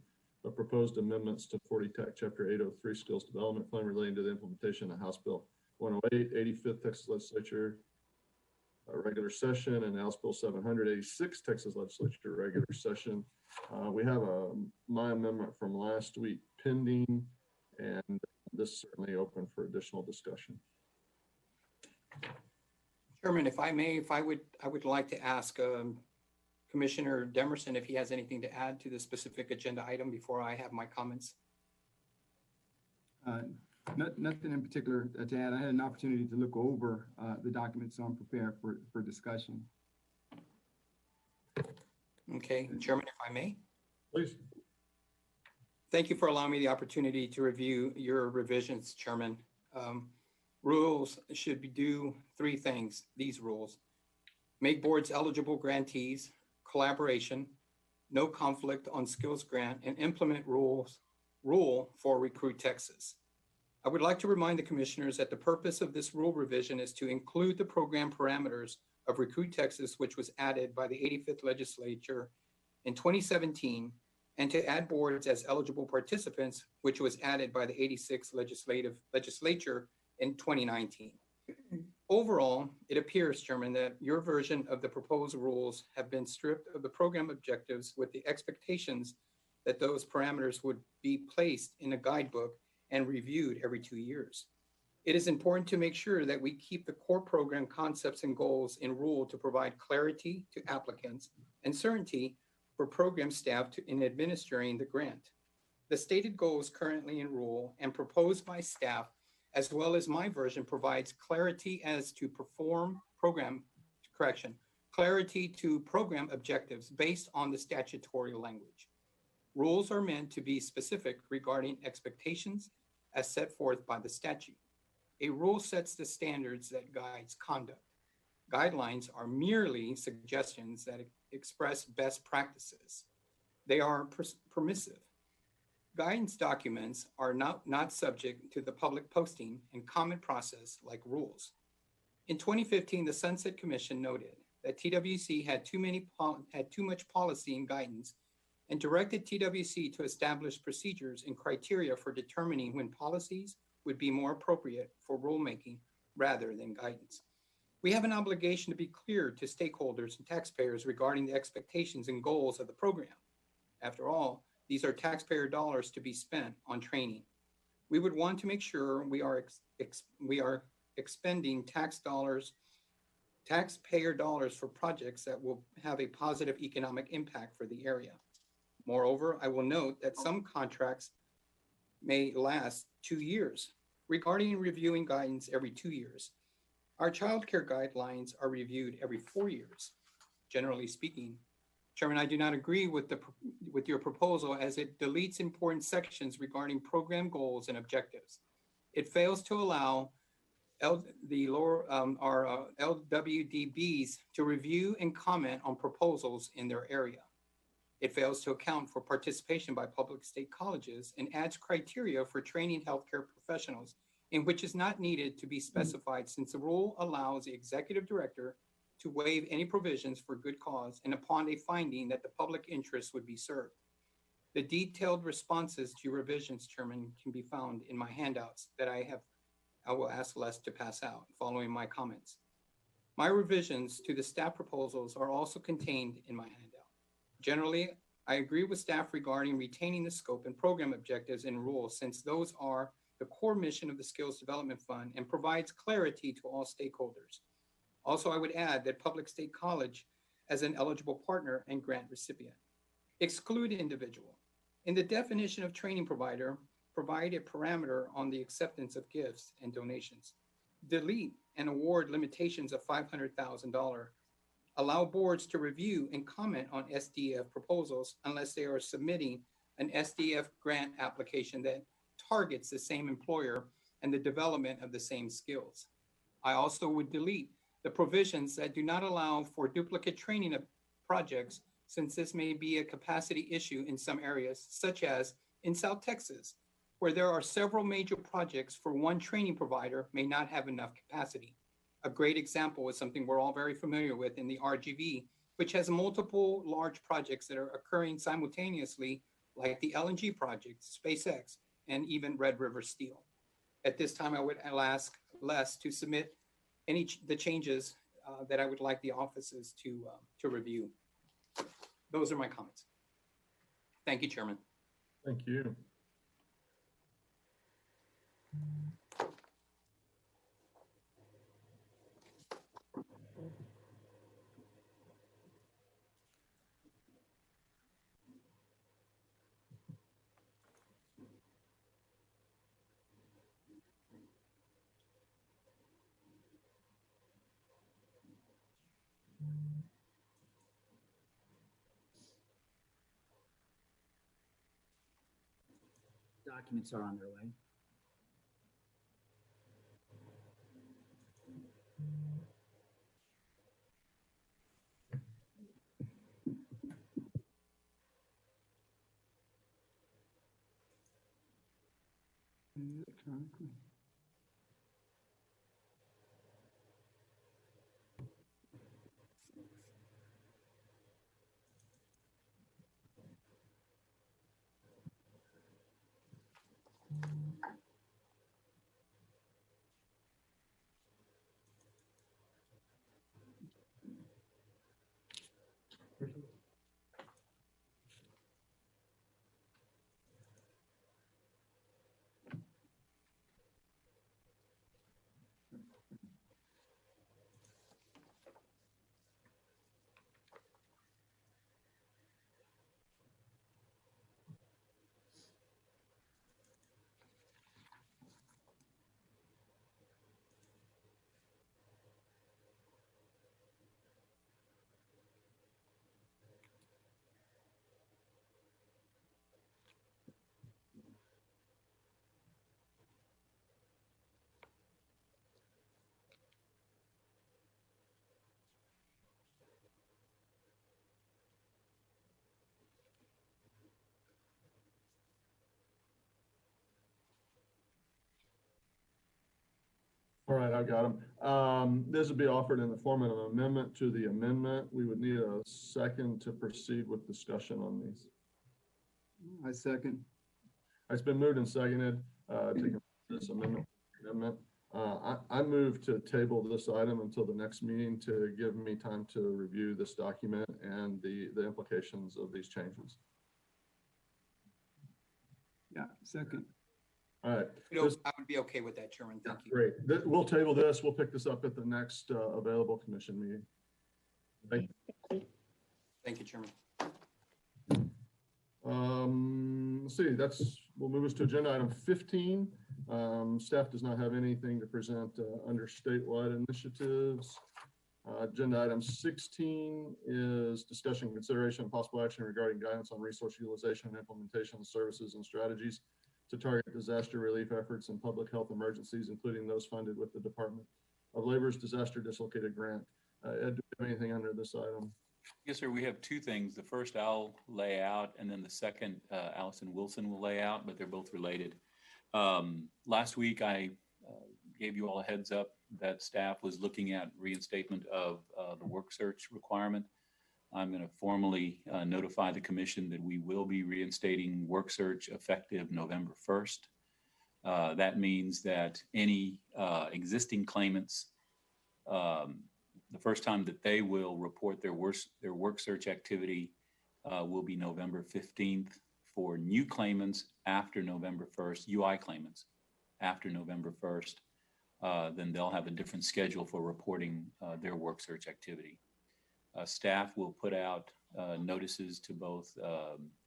of proposed amendments to 40 Tech Chapter 803 Skills Development Fund relating to the implementation of House Bill 108, 85th Texas Legislature regular session, and House Bill 786, Texas Legislature regular session. We have my amendment from last week pending, and this is certainly open for additional discussion. Chairman, if I may, I would like to ask Commissioner Demerson if he has anything to add to the specific agenda item before I have my comments. Nothing in particular to add. I had an opportunity to look over the document, so I'm prepared for discussion. Okay, Chairman, if I may. Please. Thank you for allowing me the opportunity to review your revisions, Chairman. Rules should do three things, these rules. Make boards eligible grantees, collaboration, no conflict on skills grant, and implement rule for Recruit Texas. I would like to remind the commissioners that the purpose of this rule revision is to include the program parameters of Recruit Texas, which was added by the 85th Legislature in 2017, and to add boards as eligible participants, which was added by the 86th Legislature in 2019. Overall, it appears, Chairman, that your version of the proposed rules have been stripped of the program objectives with the expectations that those parameters would be placed in a guidebook and reviewed every 2 years. It is important to make sure that we keep the core program concepts and goals in rule to provide clarity to applicants and certainty for program staff in administering the grant. The stated goals currently in rule and proposed by staff, as well as my version, provides clarity as to clarity to program objectives based on the statutory language. Rules are meant to be specific regarding expectations as set forth by the statute. A rule sets the standards that guides conduct. Guidelines are merely suggestions that express best practices. They are permissive. Guidance documents are not subject to the public posting and comment process like rules. In 2015, the Sunset Commission noted that TWC had too much policy and guidance and directed TWC to establish procedures and criteria for determining when policies would be more appropriate for rulemaking rather than guidance. We have an obligation to be clear to stakeholders and taxpayers regarding the expectations and goals of the program. After all, these are taxpayer dollars to be spent on training. We would want to make sure we are expending taxpayer dollars for projects that will have a positive economic impact for the area. Moreover, I will note that some contracts may last 2 years. Regarding reviewing guidance every 2 years, our child care guidelines are reviewed every 4 years. Generally speaking, Chairman, I do not agree with your proposal as it deletes important sections regarding program goals and objectives. It fails to allow our LWDBs to review and comment on proposals in their area. It fails to account for participation by public state colleges and adds criteria for training healthcare professionals in which is not needed to be specified since the rule allows the executive director to waive any provisions for good cause and upon a finding that the public interest would be served. The detailed responses to your revisions, Chairman, can be found in my handouts that I will ask Les to pass out following my comments. My revisions to the staff proposals are also contained in my handout. Generally, I agree with staff regarding retaining the scope and program objectives and rules since those are the core mission of the Skills Development Fund and provides clarity to all stakeholders. Also, I would add that Public State College as an eligible partner and grant recipient. Exclude individual. In the definition of training provider, provide a parameter on the acceptance of gifts and donations. Delete and award limitations of $500,000. Allow boards to review and comment on SDF proposals unless they are submitting an SDF grant application that targets the same employer and the development of the same skills. I also would delete the provisions that do not allow for duplicate training of projects since this may be a capacity issue in some areas, such as in South Texas, where there are several major projects for one training provider may not have enough capacity. A great example is something we're all very familiar with in the RGV, which has multiple large projects that are occurring simultaneously, like the LNG project, SpaceX, and even Red River Steel. At this time, I would ask Les to submit the changes that I would like the offices to review. Those are my comments. Thank you, Chairman. Thank you. Documents are on their way. Electronically. All right, I got them. This would be offered in the form of an amendment to the amendment. We would need a second to proceed with discussion on these. I second. It's been moved and seconded to consider this amendment. I move to table this item until the next meeting to give me time to review this document and the implications of these changes. Yeah, second. All right. I would be okay with that, Chairman. Thank you. Great. We'll table this. We'll pick this up at the next available commission meeting. Thank you. Thank you, Chairman. Let's see, we'll move us to agenda item 15. Staff does not have anything to present under statewide initiatives. Agenda item 16 is discussion, consideration, and possible action regarding guidance on resource utilization and implementation of services and strategies to target disaster relief efforts and public health emergencies, including those funded with the Department of Labor's Disaster Dislocated Grant. Ed, do you have anything under this item? Yes, sir. We have two things. The first I'll lay out, and then the second Allison Wilson will lay out, but they're both related. Last week, I gave you all a heads up that staff was looking at reinstatement of the work search requirement. I'm going to formally notify the commission that we will be reinstating work search effective November 1st. That means that any existing claimants, the first time that they will report their work search activity will be November 15th. For new claimants after November 1st, UI claimants after November 1st, then they'll have a different schedule for reporting their work search activity. Staff will put out notices to both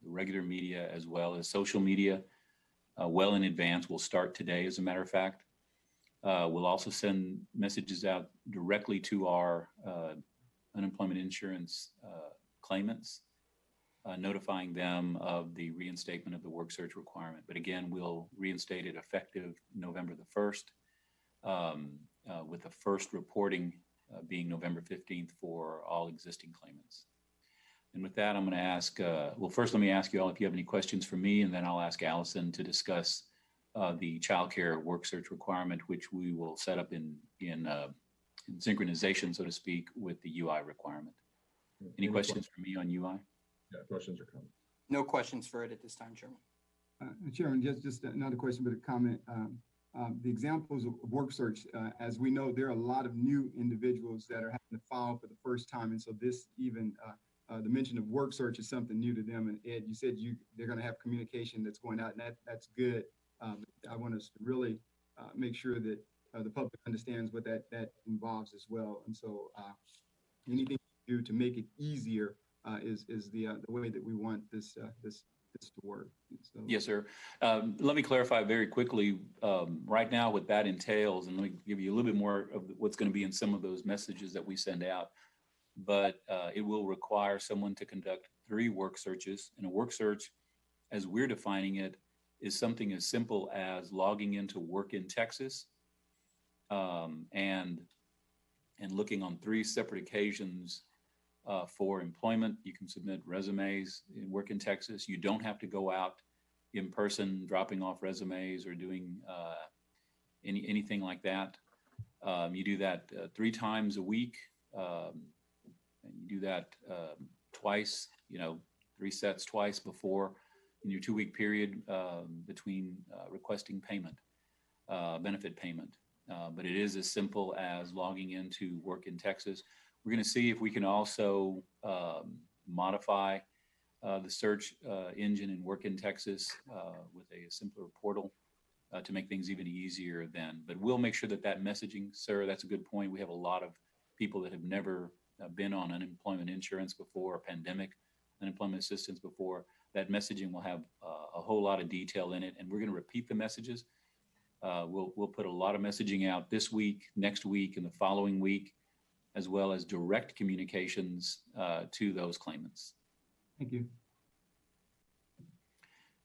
regular media as well as social media well in advance. We'll start today, as a matter of fact. We'll also send messages out directly to our unemployment insurance claimants, notifying them of the reinstatement of the work search requirement. But again, we'll reinstate it effective November the 1st, with the first reporting being November 15th for all existing claimants. And with that, I'm going to ask, well, first let me ask you all if you have any questions for me, and then I'll ask Allison to discuss the child care work search requirement, which we will set up in synchronization, so to speak, with the UI requirement. Any questions for me on UI? Yeah, questions or comments? No questions for it at this time, Chairman. Chairman, just another question, but a comment. the examples of work search, as we know, there are a lot of new individuals that are having to file for the first time. And so this even, the mention of work search is something new to them. And Ed, you said they're going to have communication that's going out, and that's good. I want us to really make sure that the public understands what that involves as well. And so anything we do to make it easier is the way that we want this to work. So, Yes, sir. Let me clarify very quickly right now what that entails, and let me give you a little bit more of what's going to be in some of those messages that we send out. But it will require someone to conduct 3 work searches. And a work search, as we're defining it, is something as simple as logging into Work in Texas and looking on 3 separate occasions for employment. You can submit resumes in Work in Texas. You don't have to go out in person, dropping off resumes or doing anything like that. You do that 3 times a week. And you do that twice, 3 sets twice before in your 2-week period between requesting payment, benefit payment. But it is as simple as logging into Work in Texas. We're going to see if we can also modify the search engine in Work in Texas with a simpler portal to make things even easier then. But we'll make sure that messaging, sir, that's a good point. We have a lot of people that have never been on unemployment insurance before, or pandemic unemployment assistance before. That messaging will have a whole lot of detail in it, and we're going to repeat the messages. We'll put a lot of messaging out this week, next week, and the following week, as well as direct communications to those claimants. Thank you.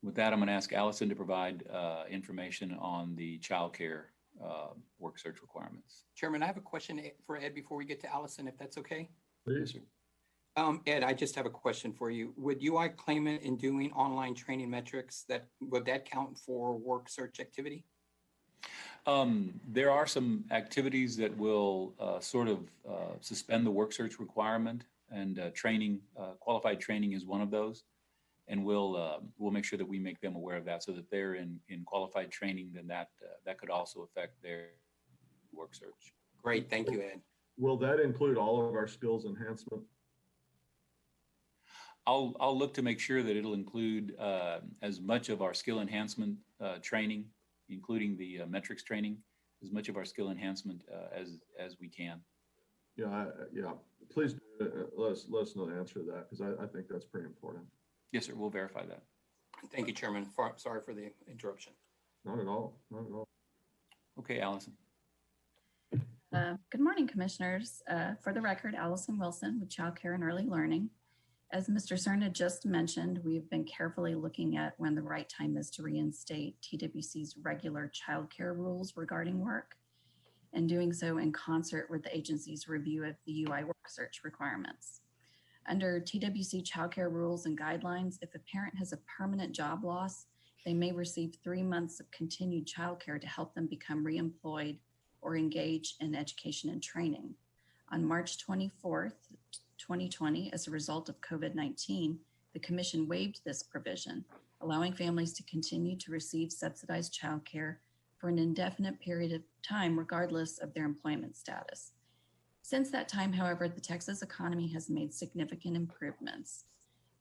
With that, I'm going to ask Allison to provide information on the child care work search requirements. Chairman, I have a question for Ed before we get to Allison, if that's okay. Please. Ed, I just have a question for you. Would UI claimant in doing online training metrics, would that count for work search activity? There are some activities that will sort of suspend the work search requirement, and training, qualified training is one of those. And we'll make sure that we make them aware of that, so that they're in qualified training. Then that could also affect their work search. Great, thank you, Ed. Will that include all of our skills enhancement? I'll look to make sure that it'll include as much of our skill enhancement training, including the metrics training, as much of our skill enhancement as we can. Yeah, please let us know the answer to that, because I think that's pretty important. Yes, sir. We'll verify that. Thank you, Chairman. Sorry for the interruption. Not at all. Not at all. Okay, Allison. Good morning, Commissioners. For the record, Allison Wilson with Child Care and Early Learning. As Mr. Cerna just mentioned, we've been carefully looking at when the right time is to reinstate TWC's regular child care rules regarding work, and doing so in concert with the agency's review of the UI work search requirements. Under TWC child care rules and guidelines, if a parent has a permanent job loss, they may receive 3 months of continued child care to help them become reemployed or engage in education and training. On March 24th, 2020, as a result of COVID-19, the Commission waived this provision, allowing families to continue to receive subsidized child care for an indefinite period of time, regardless of their employment status. Since that time, however, the Texas economy has made significant improvements.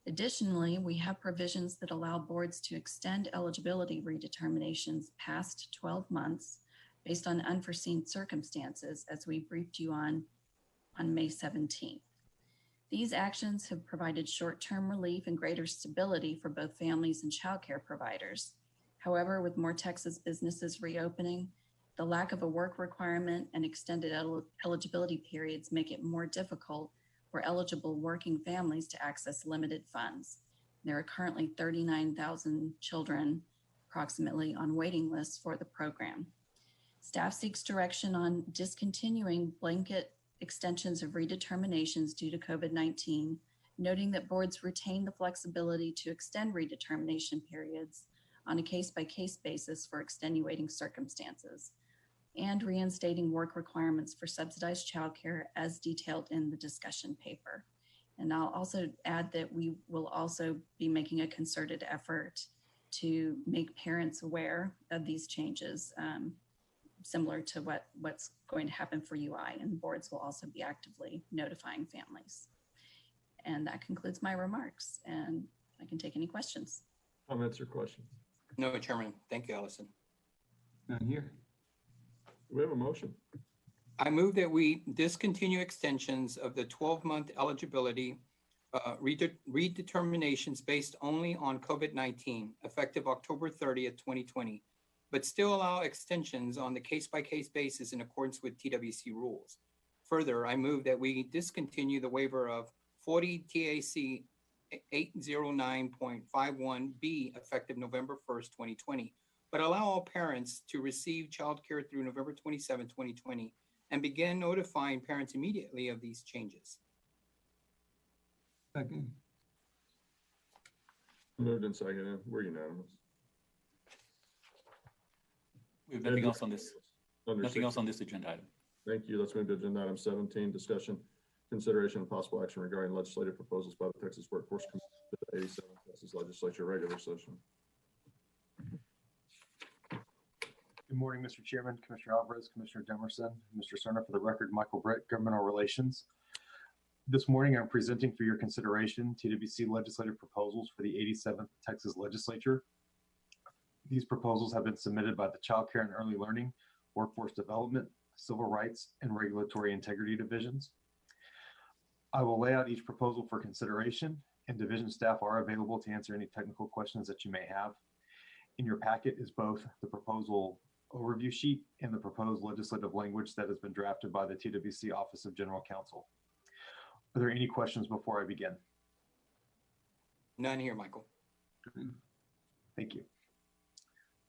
Additionally, we have provisions that allow boards to extend eligibility redeterminations past 12 months based on unforeseen circumstances, as we briefed you on May 17th. These actions have provided short-term relief and greater stability for both families and childcare providers. However, with more Texas businesses reopening, the lack of a work requirement and extended eligibility periods make it more difficult for eligible working families to access limited funds. There are currently 39,000 children approximately on waiting lists for the program. Staff seeks direction on discontinuing blanket extensions of redeterminations due to COVID-19, noting that boards retain the flexibility to extend redetermination periods on a case-by-case basis for extenuating circumstances, and reinstating work requirements for subsidized childcare as detailed in the discussion paper. And I'll also add that we will also be making a concerted effort to make parents aware of these changes, similar to what's going to happen for UI, and boards will also be actively notifying families. And that concludes my remarks, and I can take any questions. Comments or questions? No, Chairman. Thank you, Allison. None here. Do we have a motion? I move that we discontinue extensions of the 12-month eligibility redeterminations based only on COVID-19, effective October 30th, 2020, but still allow extensions on the case-by-case basis in accordance with TWC rules. Further, I move that we discontinue the waiver of 40 TAC 809.51B effective November 1st, 2020, but allow all parents to receive childcare through November 27, 2020, and begin notifying parents immediately of these changes. Second. Moved and seconded. We're unanimous. We have nothing else on this. Under Nothing else 16. on this agenda item. Thank you. Let's move to agenda item 17, discussion, consideration, and possible action regarding legislative proposals by the Texas Workforce Commission to the 87th Texas Legislature regular session. Good morning, Mr. Chairman, Commissioner Alvarez, Commissioner Demerson, Mr. Cerna. For the record, Michael Britt, Governmental Relations. This morning, I'm presenting for your consideration TWC legislative proposals for the 87th Texas Legislature. These proposals have been submitted by the Child Care and Early Learning, Workforce Development, Civil Rights, and Regulatory Integrity Divisions. I will lay out each proposal for consideration, and division staff are available to answer any technical questions that you may have. In your packet is both the proposal overview sheet and the proposed legislative language that has been drafted by the TWC Office of General Counsel. Are there any questions before I begin? None here, Michael. Thank you.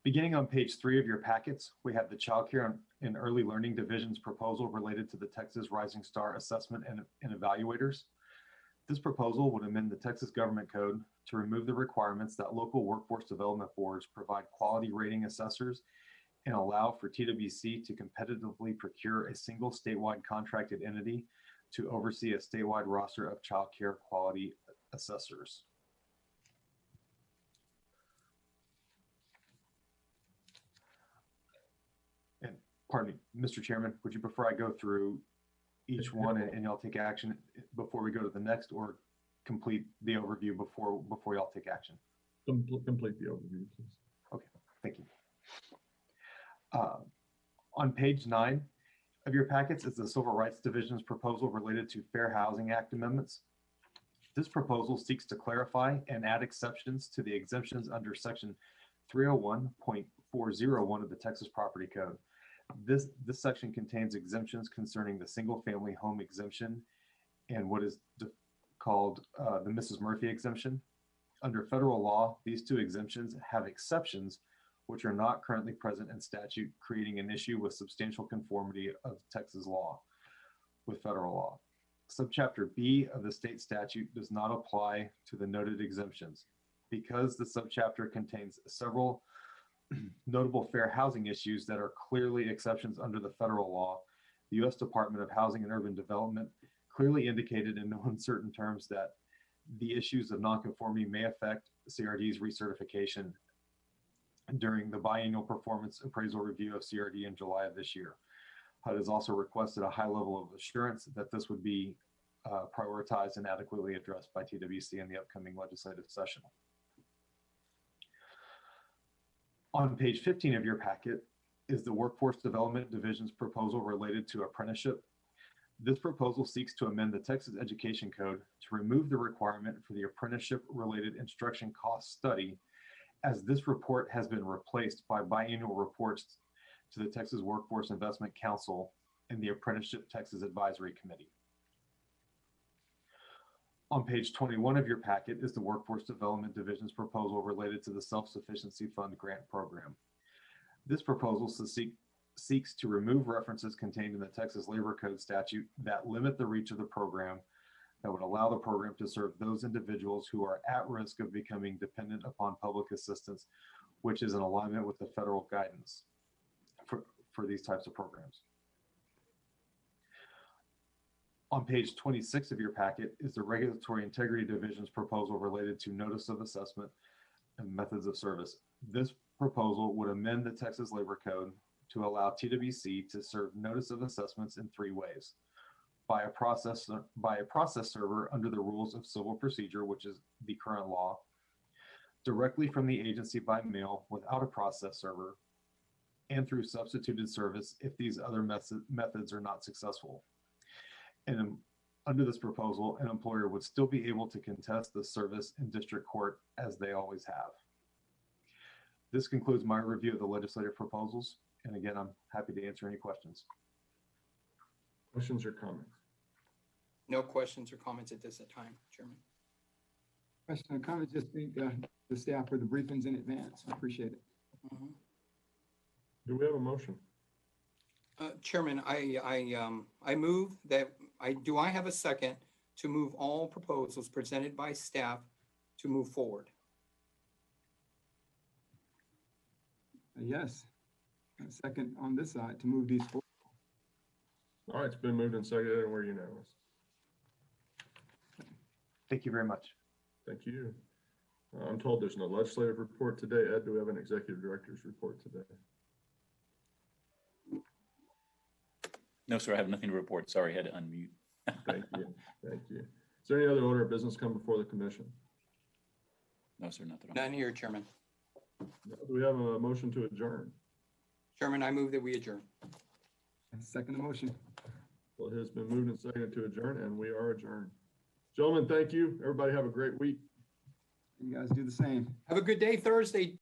Beginning on page 3 of your packets, we have the Child Care and Early Learning Division's proposal related to the Texas Rising Star Assessment and Evaluators. This proposal would amend the Texas Government Code to remove the requirements that local workforce development boards provide quality rating assessors and allow for TWC to competitively procure a single statewide contracted entity to oversee a statewide roster of child care quality assessors. And pardon me, Mr. Chairman, would you prefer I go through each one and y'all take action before we go to the next, or complete the overview before y'all take action? Complete the overview, please. Okay, thank you. On page 9 of your packets is the Civil Rights Division's proposal related to Fair Housing Act amendments. This proposal seeks to clarify and add exceptions to the exemptions under section 301.401 of the Texas Property Code. This section contains exemptions concerning the single family home exemption and what is called the Mrs. Murphy exemption. Under federal law, these two exemptions have exceptions which are not currently present in statute, creating an issue with substantial conformity of Texas law with federal law. Subchapter B of the state statute does not apply to the noted exemptions. Because the subchapter contains several notable fair housing issues that are clearly exceptions under the federal law, the U.S. Department of Housing and Urban Development clearly indicated in no uncertain terms that the issues of nonconformity may affect CRD's recertification during the biannual performance appraisal review of CRD in July of this year. HUD has also requested a high level of assurance that this would be prioritized and adequately addressed by TWC in the upcoming legislative session. On page 15 of your packet is the Workforce Development Division's proposal related to apprenticeship. This proposal seeks to amend the Texas Education Code to remove the requirement for the apprenticeship-related instruction cost study, as this report has been replaced by biannual reports to the Texas Workforce Investment Council and the Apprenticeship Texas Advisory Committee. On page 21 of your packet is the Workforce Development Division's proposal related to the Self-Sufficiency Fund grant program. This proposal seeks to remove references contained in the Texas Labor Code statute that limit the reach of the program, that would allow the program to serve those individuals who are at risk of becoming dependent upon public assistance, which is in alignment with the federal guidance for these types of programs. On page 26 of your packet is the Regulatory Integrity Division's proposal related to notice of assessment and methods of service. This proposal would amend the Texas Labor Code to allow TWC to serve notice of assessments in 3 ways. By a process server under the rules of civil procedure, which is the current law, directly from the agency by mail without a process server, and through substituted service if these other methods are not successful. And under this proposal, an employer would still be able to contest the service in district court as they always have. This concludes my review of the legislative proposals. And again, I'm happy to answer any questions. Questions or comments? No questions or comments at this time, Chairman. Question or comment, just thank the staff for the briefings in advance. I appreciate it. Mhm. Do we have a motion? Chairman, I move that, do I have a second to move all proposals presented by staff to move forward? Yes. A second on this side to move these forward. All right, it's been moved and seconded, and we're unanimous. Thank you very much. Thank you. I'm told there's no legislative report today. Ed, do we have an executive director's report today? No, sir, I have nothing to report. Sorry, I had to unmute. Thank you. Thank you. Is there any other order of business come before the commission? No, sir, nothing. None here, Chairman. No. Do we have a motion to adjourn? Chairman, I move that we adjourn. Second the motion. Well, it has been moved and seconded to adjourn, and we are adjourned. Gentlemen, thank you. Everybody have a great week. You guys do the same. Have a good day Thursday.